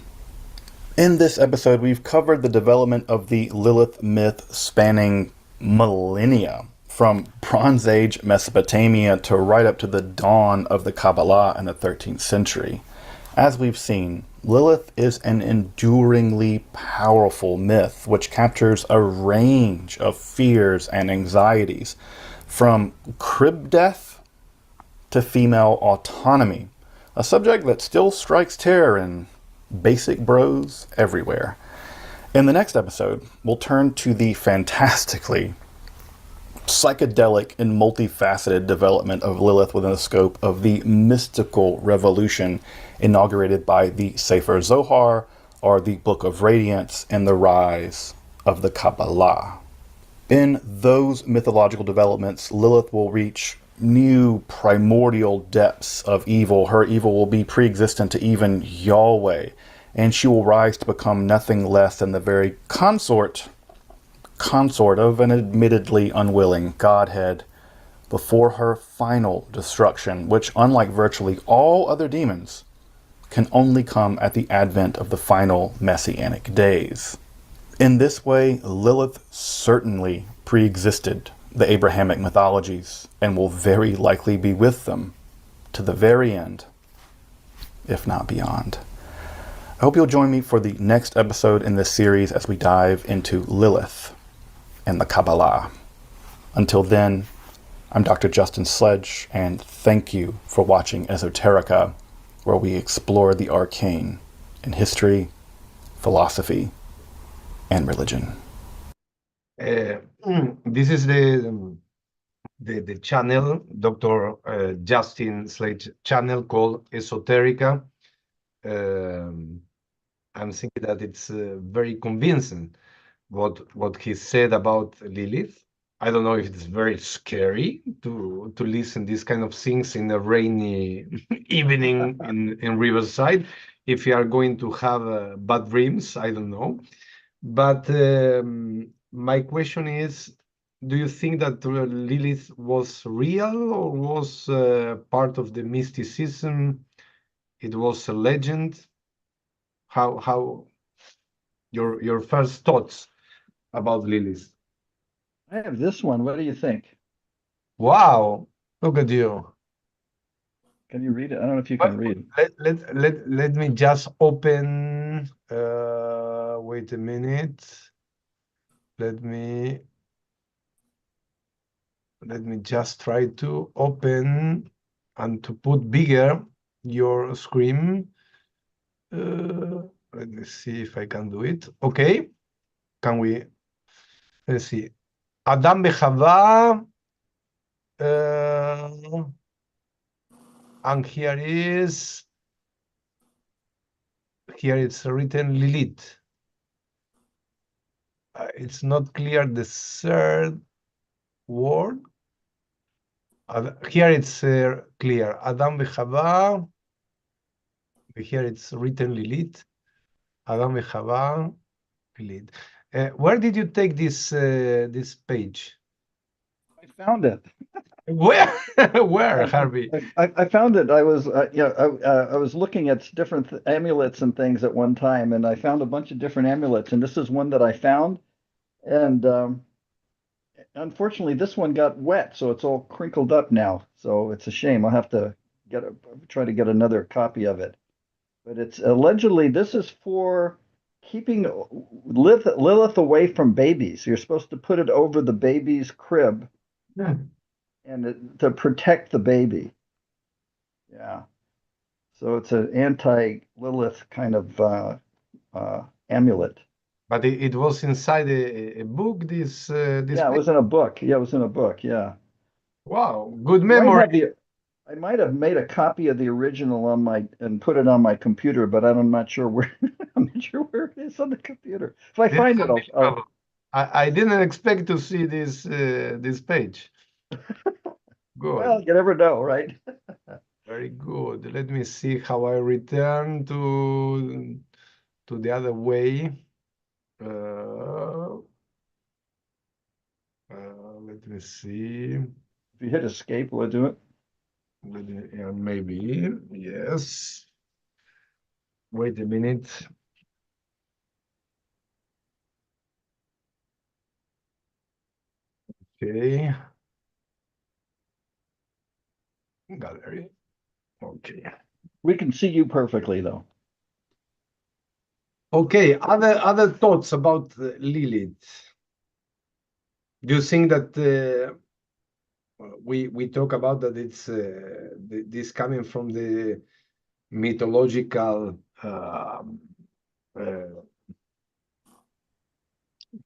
In this episode, we've covered the development of the Lilith myth spanning millennia, from Bronze Age Mesopotamia to right up to the dawn of the Kabbalah in the 13th century. As we've seen, Lilith is an enduringly powerful myth which captures a range of fears and anxieties, from crib death to female autonomy, a subject that still strikes terror in basic bros everywhere. In the next episode, we'll turn to the fantastically psychedelic and multifaceted development of Lilith within the scope of the mystical revolution inaugurated by the Sefer Zohar, or the Book of Radiance, and the rise of the Kabbalah. In those mythological developments, Lilith will reach new primordial depths of evil. Her evil will be pre-existent to even Yahweh, and she will rise to become nothing less than the very consort of an admittedly unwilling Godhead before her final destruction, which, unlike virtually all other demons, can only come at the advent of the final messianic days. In this way, Lilith certainly pre-existed the Abrahamic mythologies and will very likely be with them to the very end, if not beyond. I hope you'll join me for the next episode in this series as we dive into Lilith and the Kabbalah. Until then, I'm Dr. Justin Sledge, and thank you for watching Esoterica, where we explore the arcane in history, philosophy, and religion. This is the channel, Dr. Justin Sledge channel, called Esoterica. I'm thinking that it's very convincing what he said about Lilith. I don't know if it's very scary to listen these kind of things in a rainy evening in Riverside. If you are going to have bad dreams, I don't know. But my question is, do you think that Lilith was real or was part of the mysticism? It was a legend? How your first thoughts about Lilith? I have this one. What do you think? Wow, look at you. Can you read it? I don't know if you can read. Let me just open. Wait a minute. Let me just try to open and to put bigger your screen. Let me see if I can do it. Okay. Can we? Let's see. Adam Bechava. And here it's written Lilith. It's not clear the third word. Here it's clear. Adam v'Chava. Here it's written Lilith. Adam v'Chava, Lilith. Where did you take this page? I found it. Where? Where, Harvey? I found it. I was I was looking at different amulets and things at one time, and I found a bunch of different amulets, and this is one that I found, and unfortunately, this one got wet, so it's all crinkled up now. So it's a shame. I'll have to try to get another copy of it. But it's allegedly this is for keeping Lilith away from babies. You're supposed to put it over the baby's crib and to protect the baby. Yeah. So it's an anti-Lilith kind of amulet. But it was inside a book. This Yeah, it was in a book. Yeah, it was in a book. Yeah. Wow, good I memory. I might have made a copy of the original on my and put it on my computer, but I'm not sure where I'm not sure where it is on the computer. If I This find is it, I'll unbelievable. I didn't expect to see this page. well, Good, you never know, right? very good. Let me see how I return to the other way. Let me see. If you hit escape, will it do it? Yeah, maybe yes. Wait a minute. Okay. Gallery. Okay. We can see you perfectly, though. Okay, other thoughts about Lilith? Do you think that we talk about that it's this coming from the mythological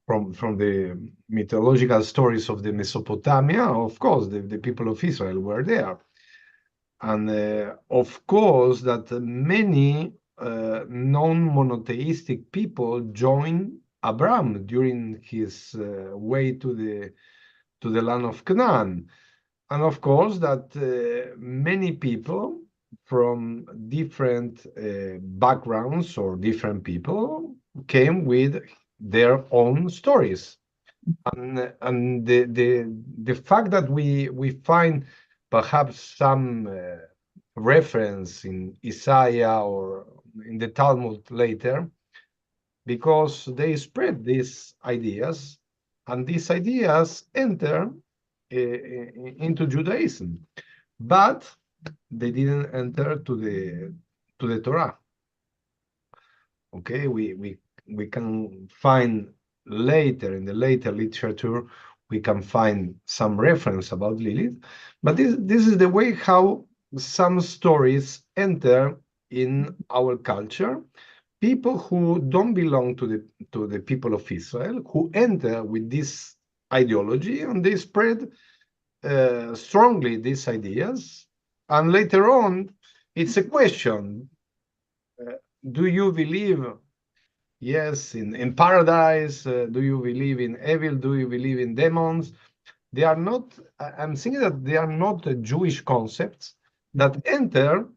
from the mythological stories of the Mesopotamia? Of course, the people of Israel were there, and of course that many non-monotheistic people joined Abraham during his way to the land of Canaan. And of course, that many people from different backgrounds or different people came with their own stories. And the fact that we find perhaps some reference in Isaiah or in the Talmud later, because they spread these ideas, and these ideas enter into Judaism, but they didn't enter to the Torah. Okay, we can find later in the later literature we can find some reference about Lilith, but this is the way how some stories enter in our culture. People who don't belong to the people of Israel, who enter with this ideology, and they spread strongly these ideas. And later on, it's a question: do you believe, yes, in paradise? Do you believe in evil? Do you believe in demons? They are not. I'm thinking that they are not Jewish concepts that enter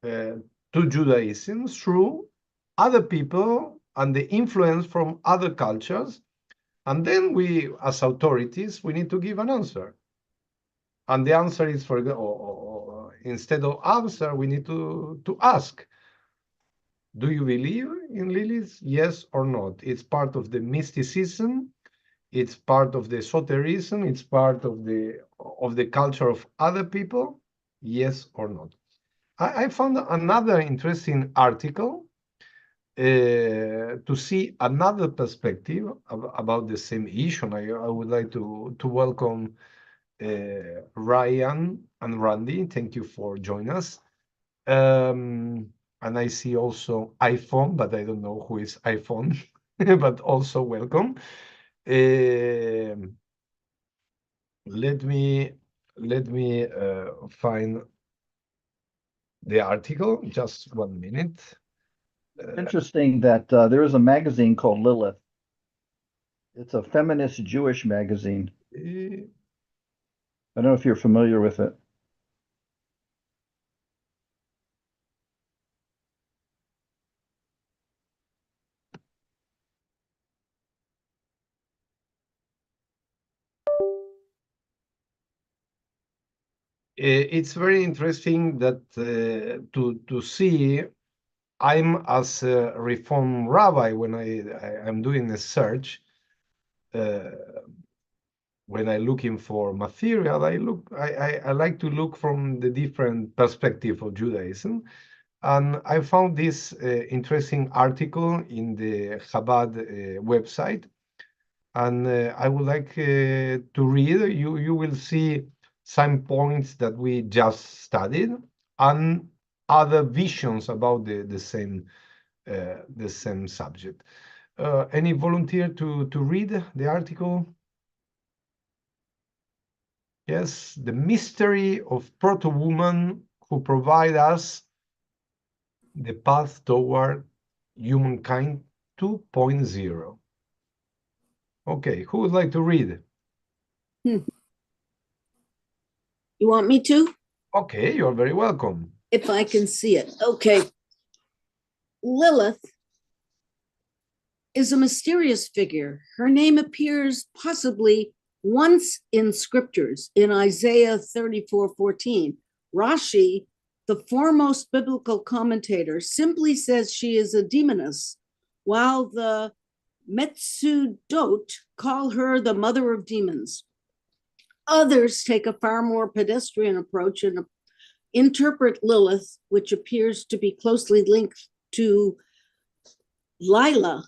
to Judaism through other people and the influence from other cultures. And then we, as authorities, we need to give an answer. And the answer is, instead of answer, we need to ask, do you believe in Lilith? Yes or not? It's part of the mysticism. It's part of the esotericism. It's part of the culture of other people. Yes or not? I found another interesting article to see another perspective about the same issue. And I would like to welcome Ryan and Randy. Thank you for joining us. And I see also iPhone, but I don't know who is iPhone, but also welcome. Let me find the article. Just 1 minute. Interesting that there is a magazine called Lilith. It's a feminist Jewish magazine. I don't know if you're familiar with it. It's very interesting that to see. I'm as a Reform rabbi when I'm doing a search. When I'm looking for material, I like to look from the different perspective of Judaism, and I found this interesting article in the Chabad website, and I would like to read. You will see some points that we just studied and other visions about the same subject. Any volunteer to read the article? Yes, the mystery of proto-woman who provide us the path toward humankind 2.0. Okay, who would like to read? You want me to? Okay, you're very welcome. If I can see it. Okay. Lilith is a mysterious figure. Her name appears possibly once in scriptures in Isaiah 34:14. Rashi, the foremost biblical commentator, simply says she is a demoness, while the Metsudot call her the mother of demons. Others take a far more pedestrian approach interpret Lilith, which appears to be closely linked to Lila,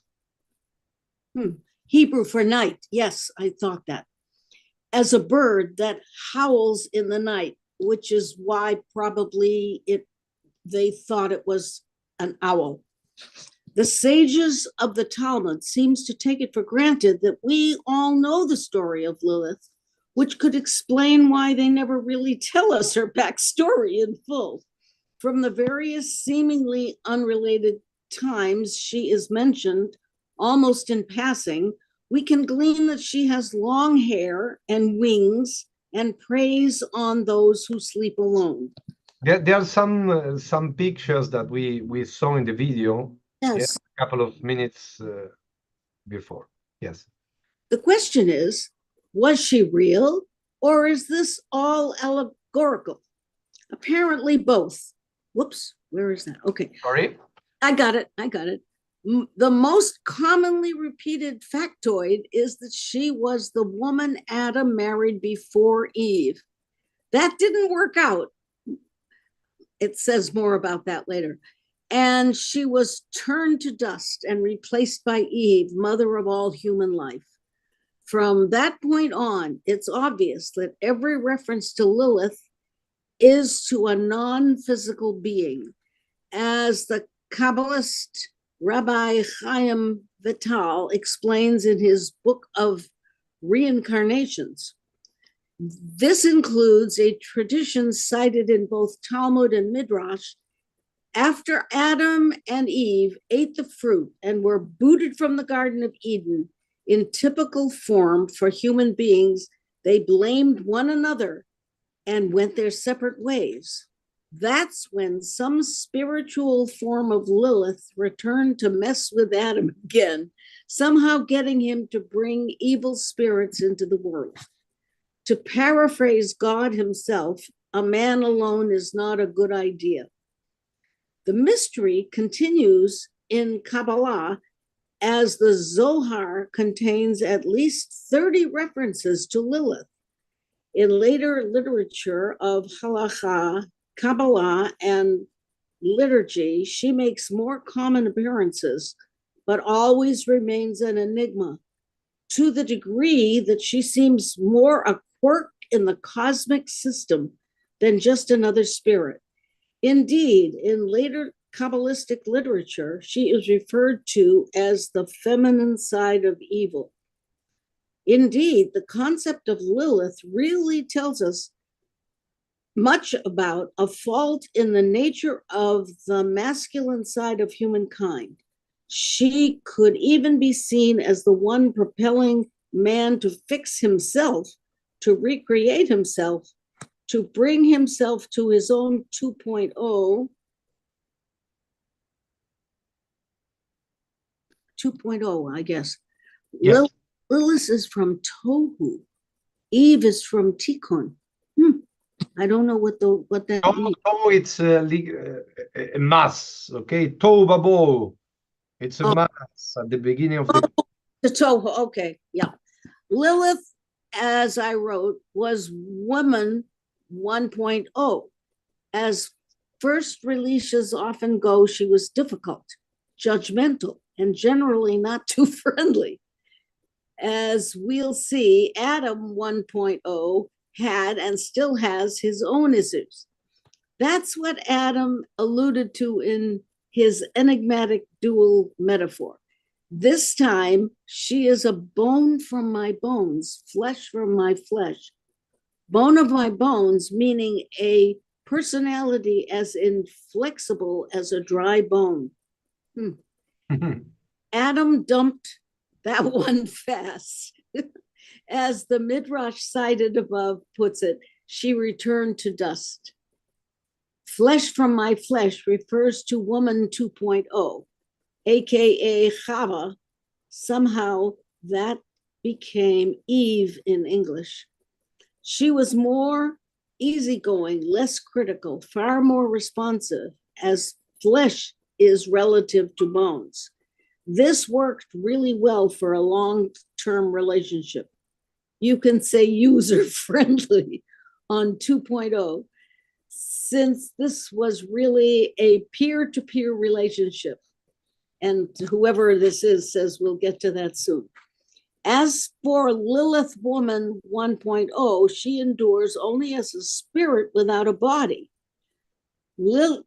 Hebrew for night. Yes, I thought that. As a bird that howls in the night, which is why probably they thought it was an owl. The sages of the Talmud seems to take it for granted that we all know the story of Lilith, which could explain why they never really tell us her backstory in full. From the various seemingly unrelated times she is mentioned, almost in passing, we can glean that she has long hair and wings and preys on those who sleep alone. There are some pictures that we saw in the video. Yes. A couple of minutes before. Yes. The question is, was she real, or is this all allegorical? Apparently both. Whoops, where is that? Okay. Sorry? I got it. The most commonly repeated factoid is that she was the woman Adam married before Eve. That didn't work out. It says more about that later. And she was turned to dust and replaced by Eve, mother of all human life. From that point on, it's obvious that every reference to Lilith is to a non-physical being. As the Kabbalist Rabbi Chaim Vital explains in his book of reincarnations, this includes a tradition cited in both Talmud and Midrash. After Adam and Eve ate the fruit and were booted from the Garden of Eden in typical form for human beings, they blamed one another and went their separate ways. That's when some spiritual form of Lilith returned to mess with Adam again, somehow getting him to bring evil spirits into the world. To paraphrase God himself, a man alone is not a good idea. The mystery continues in Kabbalah, as the Zohar contains at least 30 references to Lilith. In later literature of Halakha, Kabbalah, and liturgy, she makes more common appearances, but always remains an enigma, to the degree that she seems more a quirk in the cosmic system than just another spirit. Indeed, in later Kabbalistic literature, she is referred to as the feminine side of evil. Indeed, the concept of Lilith really tells us much about a fault in the nature of the masculine side of humankind. She could even be seen as the one propelling man to fix himself, to recreate himself, to bring himself to his own 2.0. 2.0, I guess. Yes. Lilith is from Tohu. Eve is from Tikkun. I don't know what that means. Tohu, it's a mass, okay? Tohu Babo. It's a mass at the beginning of the Tohu, okay, yeah. Lilith, as I wrote, was woman 1.0. As first releases often go, she was difficult, judgmental, and generally not too friendly. As we'll see, Adam 1.0 had and still has his own issues. That's what Adam alluded to in his enigmatic dual metaphor. This time, she is a bone from my bones, flesh from my flesh. Bone of my bones, meaning a personality as inflexible as a dry bone. Adam dumped that one fast. As the Midrash cited above puts it, she returned to dust. Flesh from my flesh refers to woman 2.0, aka Chava. Somehow that became Eve in English. She was more easygoing, less critical, far more responsive, as flesh is relative to bones. This worked really well for a long-term relationship. You can say user-friendly on 2.0. since this was really a peer-to-peer relationship, and whoever this is says we'll get to that soon. As for Lilith woman 1.0, she endures only as a spirit without a body. Lilith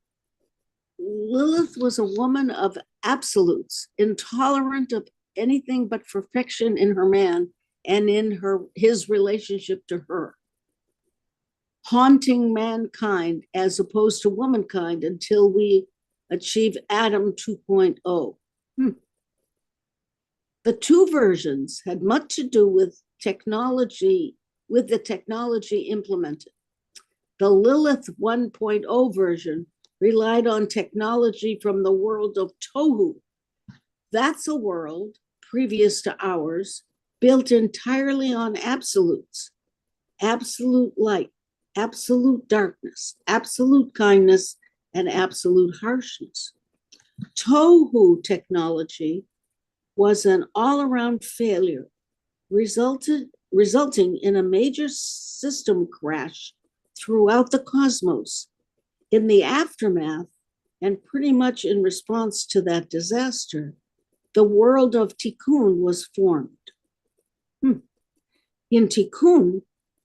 was a woman of absolutes, intolerant of anything but perfection in her man and in his relationship to her, haunting mankind as opposed to womankind until we achieve Adam 2.0. The two versions had much to do with technology, with the technology implemented. The Lilith 1.0 version relied on technology from the world of Tohu. That's a world previous to ours, built entirely on absolutes, absolute light, absolute darkness, absolute kindness, and absolute harshness. Tohu technology was an all-around failure, resulting in a major system crash throughout the cosmos. In the aftermath, and pretty much in response to that disaster, the world of Tikkun was formed. In Tikkun,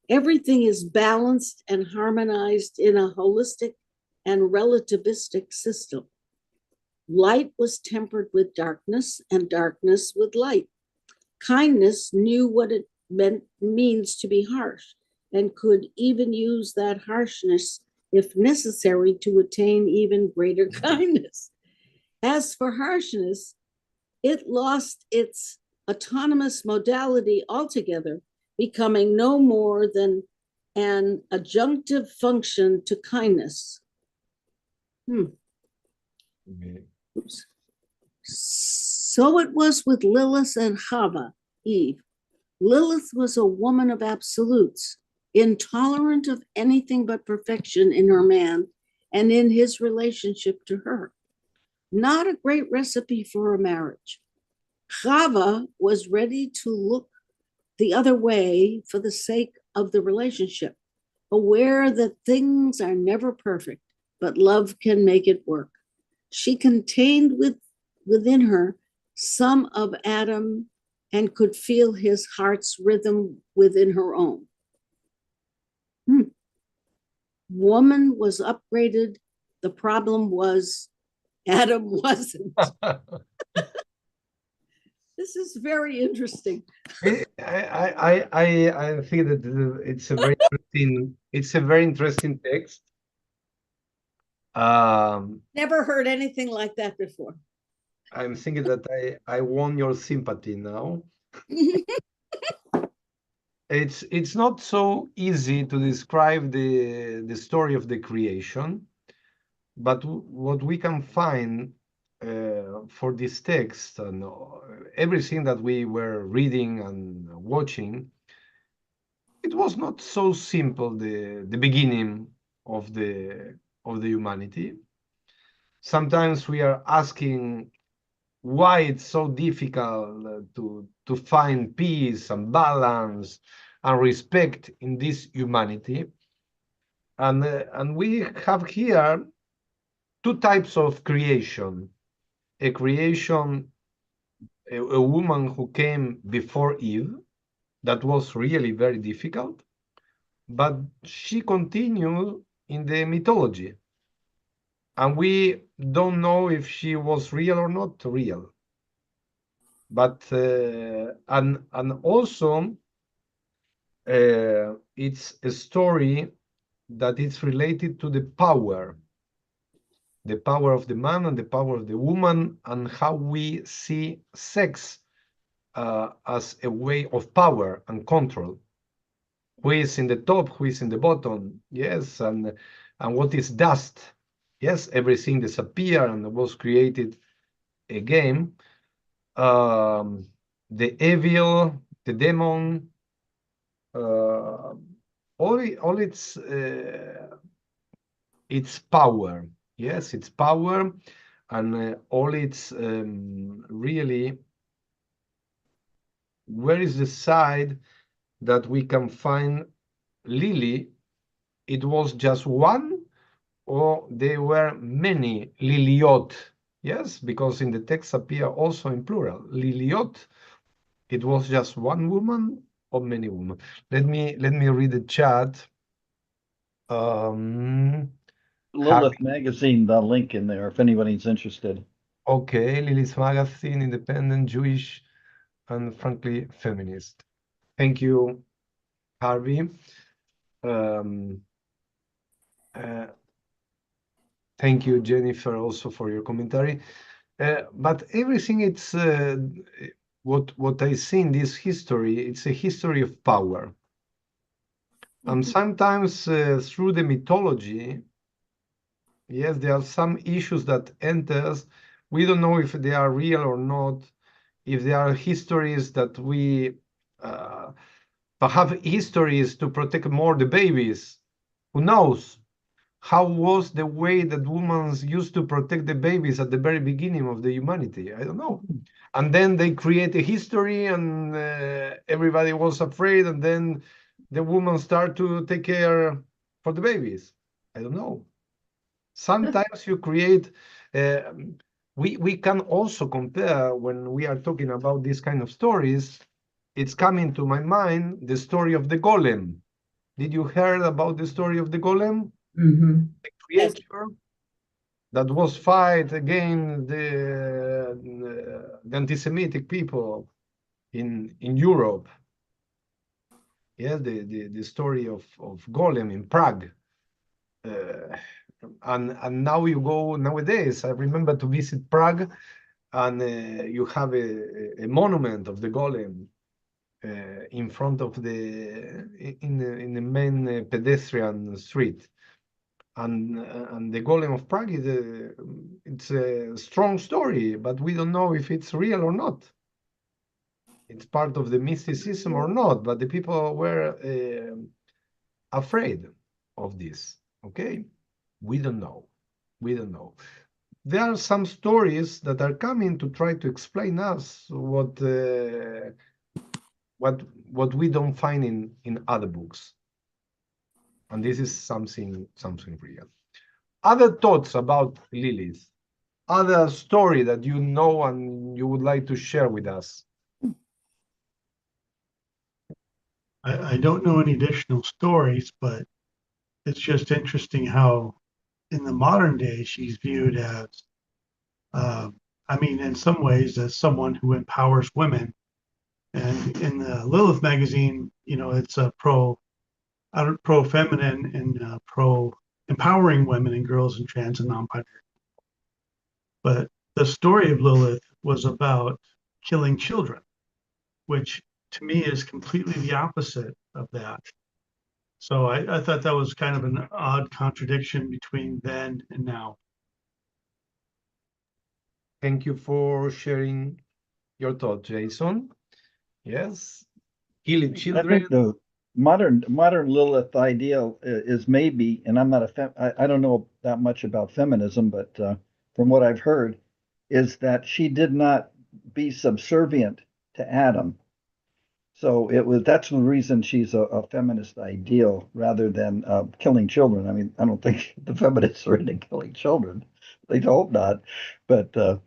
everything is balanced and harmonized in a holistic and relativistic system. Light was tempered with darkness and darkness with light. Kindness knew what it means to be harsh and could even use that harshness if necessary to attain even greater kindness. As for harshness, it lost its autonomous modality altogether, becoming no more than an adjunctive function to kindness. Oops. So it was with Lilith and Chava, Eve. Lilith was a woman of absolutes, intolerant of anything but perfection in her man and in his relationship to her. Not a great recipe for a marriage. Chava was ready to look the other way for the sake of the relationship, aware that things are never perfect, but love can make it work. She contained within her some of Adam and could feel his heart's rhythm within her own. Woman was upgraded. The problem was Adam wasn't. This is very interesting. I think that it's a very interesting text. Never heard anything like that before. I'm thinking that I won your sympathy now. It's not so easy to describe the story of the creation, but what we can find for this text and everything that we were reading and watching, it was not so simple, the beginning of the humanity. Sometimes we are asking why it's so difficult to find peace and balance and respect in this humanity. And we have here two types of creation. A creation, a woman who came before Eve, that was really very difficult, but she continued in the mythology. And we don't know if she was real or not real. But and also it's a story that is related to the power of the man and the power of the woman, and how we see sex as a way of power and control. Who is in the top, who is in the bottom? Yes, and what is dust? Yes, everything disappeared and was created again. The evil, the demon, all its power. Yes, its power, and all its really, where is the side that we can find Lily? It was just one, or there were many Liliot. Yes, because in the text appear also in plural. Liliot, it was just one woman or many women. Let me read the chat. Lilith magazine, the link in there if anybody's interested. Okay, Lilith magazine, independent, Jewish, and frankly feminist. Thank you, Harvey. Um, thank you, Jennifer, also for your commentary. But everything, it's what I see in this history. It's a history of power, and sometimes through the mythology, yes, there are some issues that enters. We don't know if they are real or not. If there are histories that we perhaps histories to protect more the babies. Who knows? How was the way that women used to protect the babies at the very beginning of the humanity? I don't know. And then they create a history, and everybody was afraid, and then the women start to take care for the babies. I don't know. Sometimes you create. Uh, we can also compare when we are talking about these kind of stories. It's coming to my mind the story of the golem. Did you hear about the story of the golem? Mhm. The creature that was fight against the anti-Semitic people in Europe. Yes, the story of golem in Prague. And now you go nowadays. I remember to visit Prague, and you have a monument of the golem in front of in the main pedestrian street, and the golem of Prague is it's a strong story, but we don't know if it's real or not. It's part of the mysticism or not, but the people were afraid of this. Okay, we don't know. We don't know. There are some stories that are coming to try to explain us what we don't find in other books, and this is something real. Other thoughts about Lilith? Other story that you know and you would like to share with us? I don't know any additional stories, but it's just interesting how in the modern day she's viewed as, I mean, in some ways, as someone who empowers women. And in the Lilith magazine, you know, it's a pro feminine and pro empowering women and girls and trans and non-binary. But the story of Lilith was about killing children, which to me is completely the opposite of that. So I thought that was kind of an odd contradiction between then and now. Thank you for sharing your thought, Jason. Yes, killing I children. think the modern Lilith ideal is maybe, and I'm not I don't know that much about feminism, but from what I've heard, is that she did not be subservient to Adam. So that's the reason she's a feminist ideal rather than killing children. I mean, I don't think the feminists are into killing children. They hope not, but uh,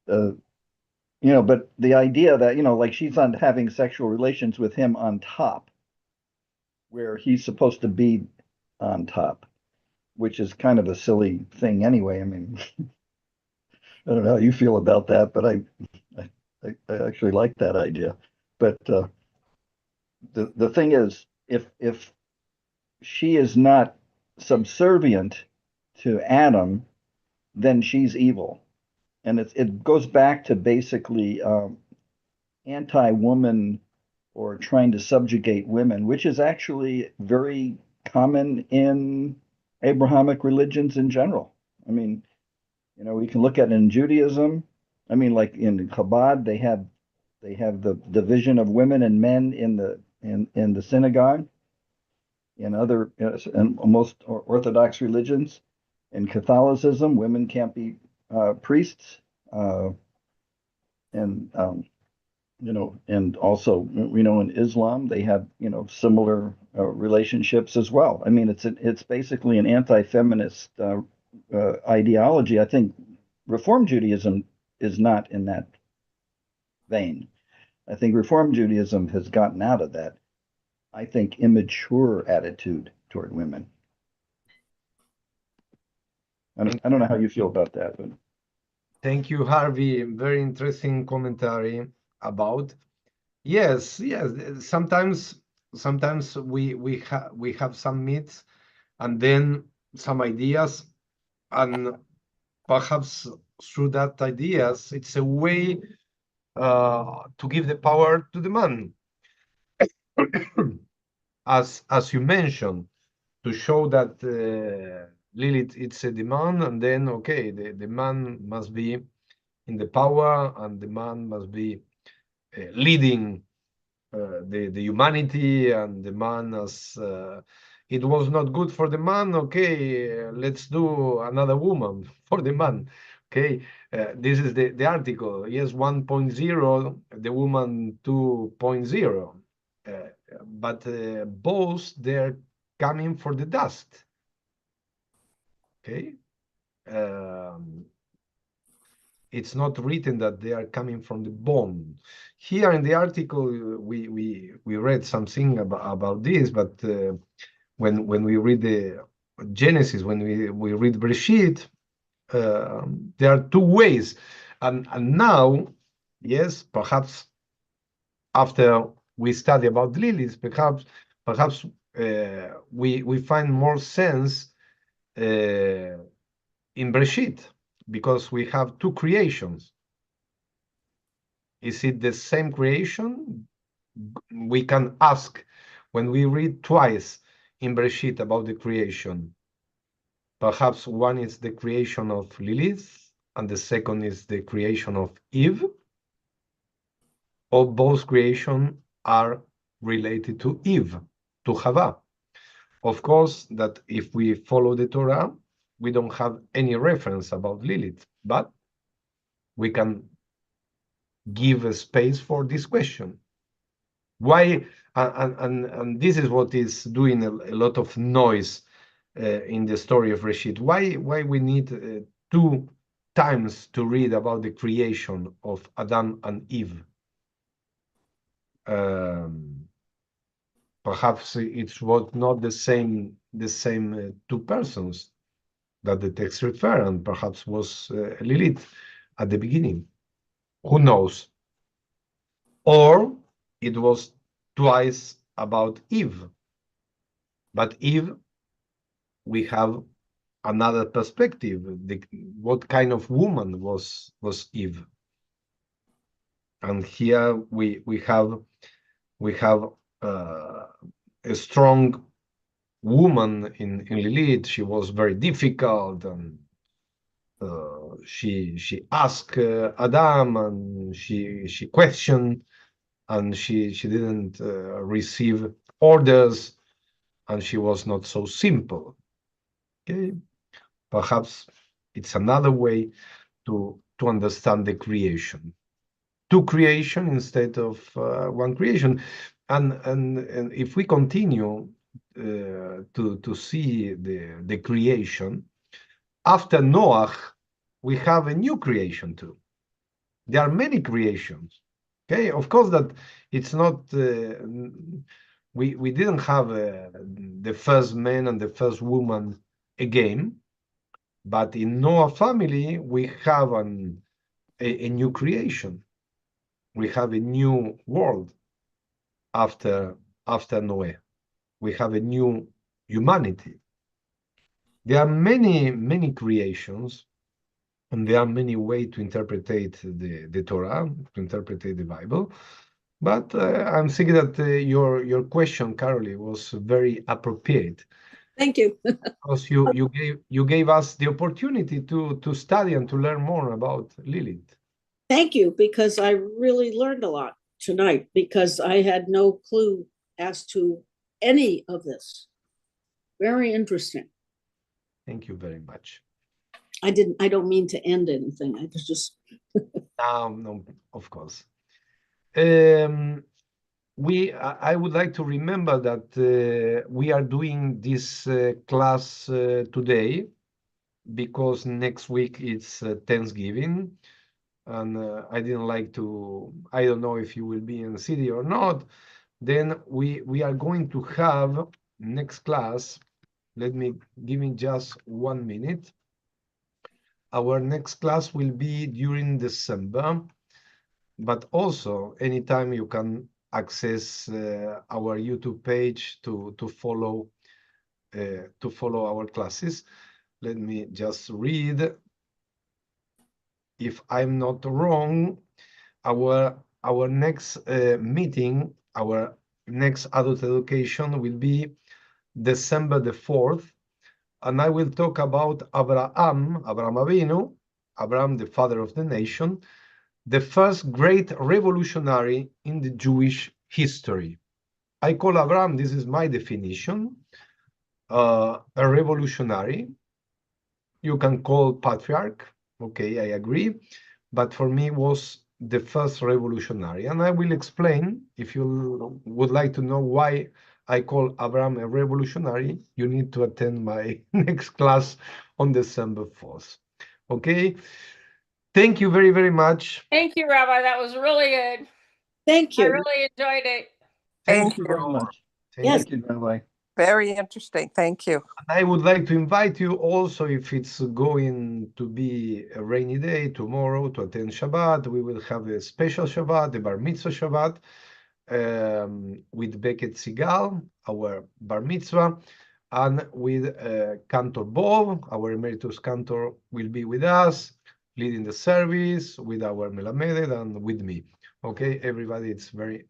but the idea that, like she's on having sexual relations with him on top, where he's supposed to be on top, which is kind of a silly thing anyway. I mean, I don't know how you feel about that, but I actually like that idea. But the thing is, if she is not subservient to Adam, then she's evil, and it goes back to basically anti-woman or trying to subjugate women, which is actually very common in Abrahamic religions in general. I mean, we can look at it in Judaism. I mean, like in Chabad, they have the division of women and men in the synagogue. In other in most Orthodox religions, in Catholicism, women can't be priests, and and also we know in Islam they have, similar relationships as well. I mean, it's basically an anti-feminist ideology. I think Reform Judaism is not in that vein. I think Reform Judaism has gotten out of that, I think, immature attitude toward women. I don't know how you feel about that, but Thank you, Harvey. Very interesting commentary about. Yes, yes. Sometimes we have some myths and then some ideas, and perhaps through that ideas, it's a way to give the power to the man, as you mentioned, to show that Lilith it's a demand, and then okay, the man must be in the power, and the man must be leading the humanity, and the man as it was not good for the man, okay, let's do another woman for the man. Okay, this is the article. Yes, 1.0, the woman 2.0, but both they're coming for the dust. Okay, it's not written that they are coming from the bone. Here in the article, we read something about this, but when we read the Genesis, when we read Bereshit, there are two ways, and now, yes, perhaps after we study about Lilith, perhaps we find more sense in Bereshit, because we have two creations. Is it the same creation? We can ask when we read twice in Bereshit about the creation. Perhaps one is the creation of Lilith, and the second is the creation of Eve, or both creation are related to Eve, to Hava. Of course, that if we follow the Torah, we don't have any reference about Lilith, but we can give a space for this question. Why? And this is what is doing a lot of noise in the story of Reshit. Why we need two times to read about the creation of Adam and Eve? Perhaps it was not the same two persons that the text refer, and perhaps was Lilith at the beginning. Who knows? Or it was twice about Eve. But Eve, we have another perspective. What kind of woman was Eve? And here we have a strong woman in Lilith. She was very difficult, and she asked Adam, and she questioned, and she didn't receive orders, and she was not so simple. Okay, perhaps it's another way to understand the creation. Two creation instead of one creation, and if we continue to see the creation after Noah, we have a new creation too. There are many creations. Okay, of course that it's not. We didn't have the first man and the first woman again, but in Noah family we have a new creation. We have a new world after Noah. We have a new humanity. There are many creations, and there are many ways to interpret the Torah, to interpret the Bible. But I'm thinking that your question, Carolee, was very appropriate. Thank you. Because you gave us the opportunity to study and to learn more about Lilith. Thank you, because I really learned a lot tonight, because I had no clue as to any of this. Very interesting. Thank you very much. I don't mean to end anything. I was just No, of course. I would like to remember that we are doing this class today because next week it's Thanksgiving, and I didn't like to. I don't know if you will be in the city or not. Then we are going to have next class. Let me give me just 1 minute. Our next class will be during December, but also anytime you can access our YouTube page to follow our classes. Let me just read. If I'm not wrong, our next meeting, our next adult education will be December the 4th, and I will talk about Abraham Avinu, Abraham, the father of the nation, the first great revolutionary in the Jewish history. I call Abraham, this is my definition, a revolutionary. You can call patriarch, okay, I agree, but for me was the first revolutionary. And I will explain, if you would like to know why I call Abraham a revolutionary, you need to attend my next class on December 4th. Okay? Thank you very, very much. Thank you, Rabbi. That was really good. Thank I you. really enjoyed it. Thank you very much. Yes. Thank you, Rabbi. Very interesting. Thank you. I would like to invite you also, if it's going to be a rainy day tomorrow, to attend Shabbat. We will have a special Shabbat, the Bar Mitzvah Shabbat, with Beckett Sigal, our Bar Mitzvah, and with Cantor Bob, our emeritus cantor, will be with us, leading the service with our Melamedet and with me. Okay, everybody, it's very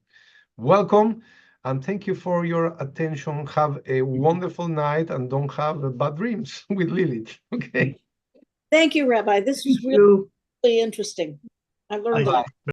welcome. And thank you for your attention. Have a wonderful night and don't have bad dreams with Lilith. Okay. Thank you, Rabbi. This was really interesting. I learned a lot.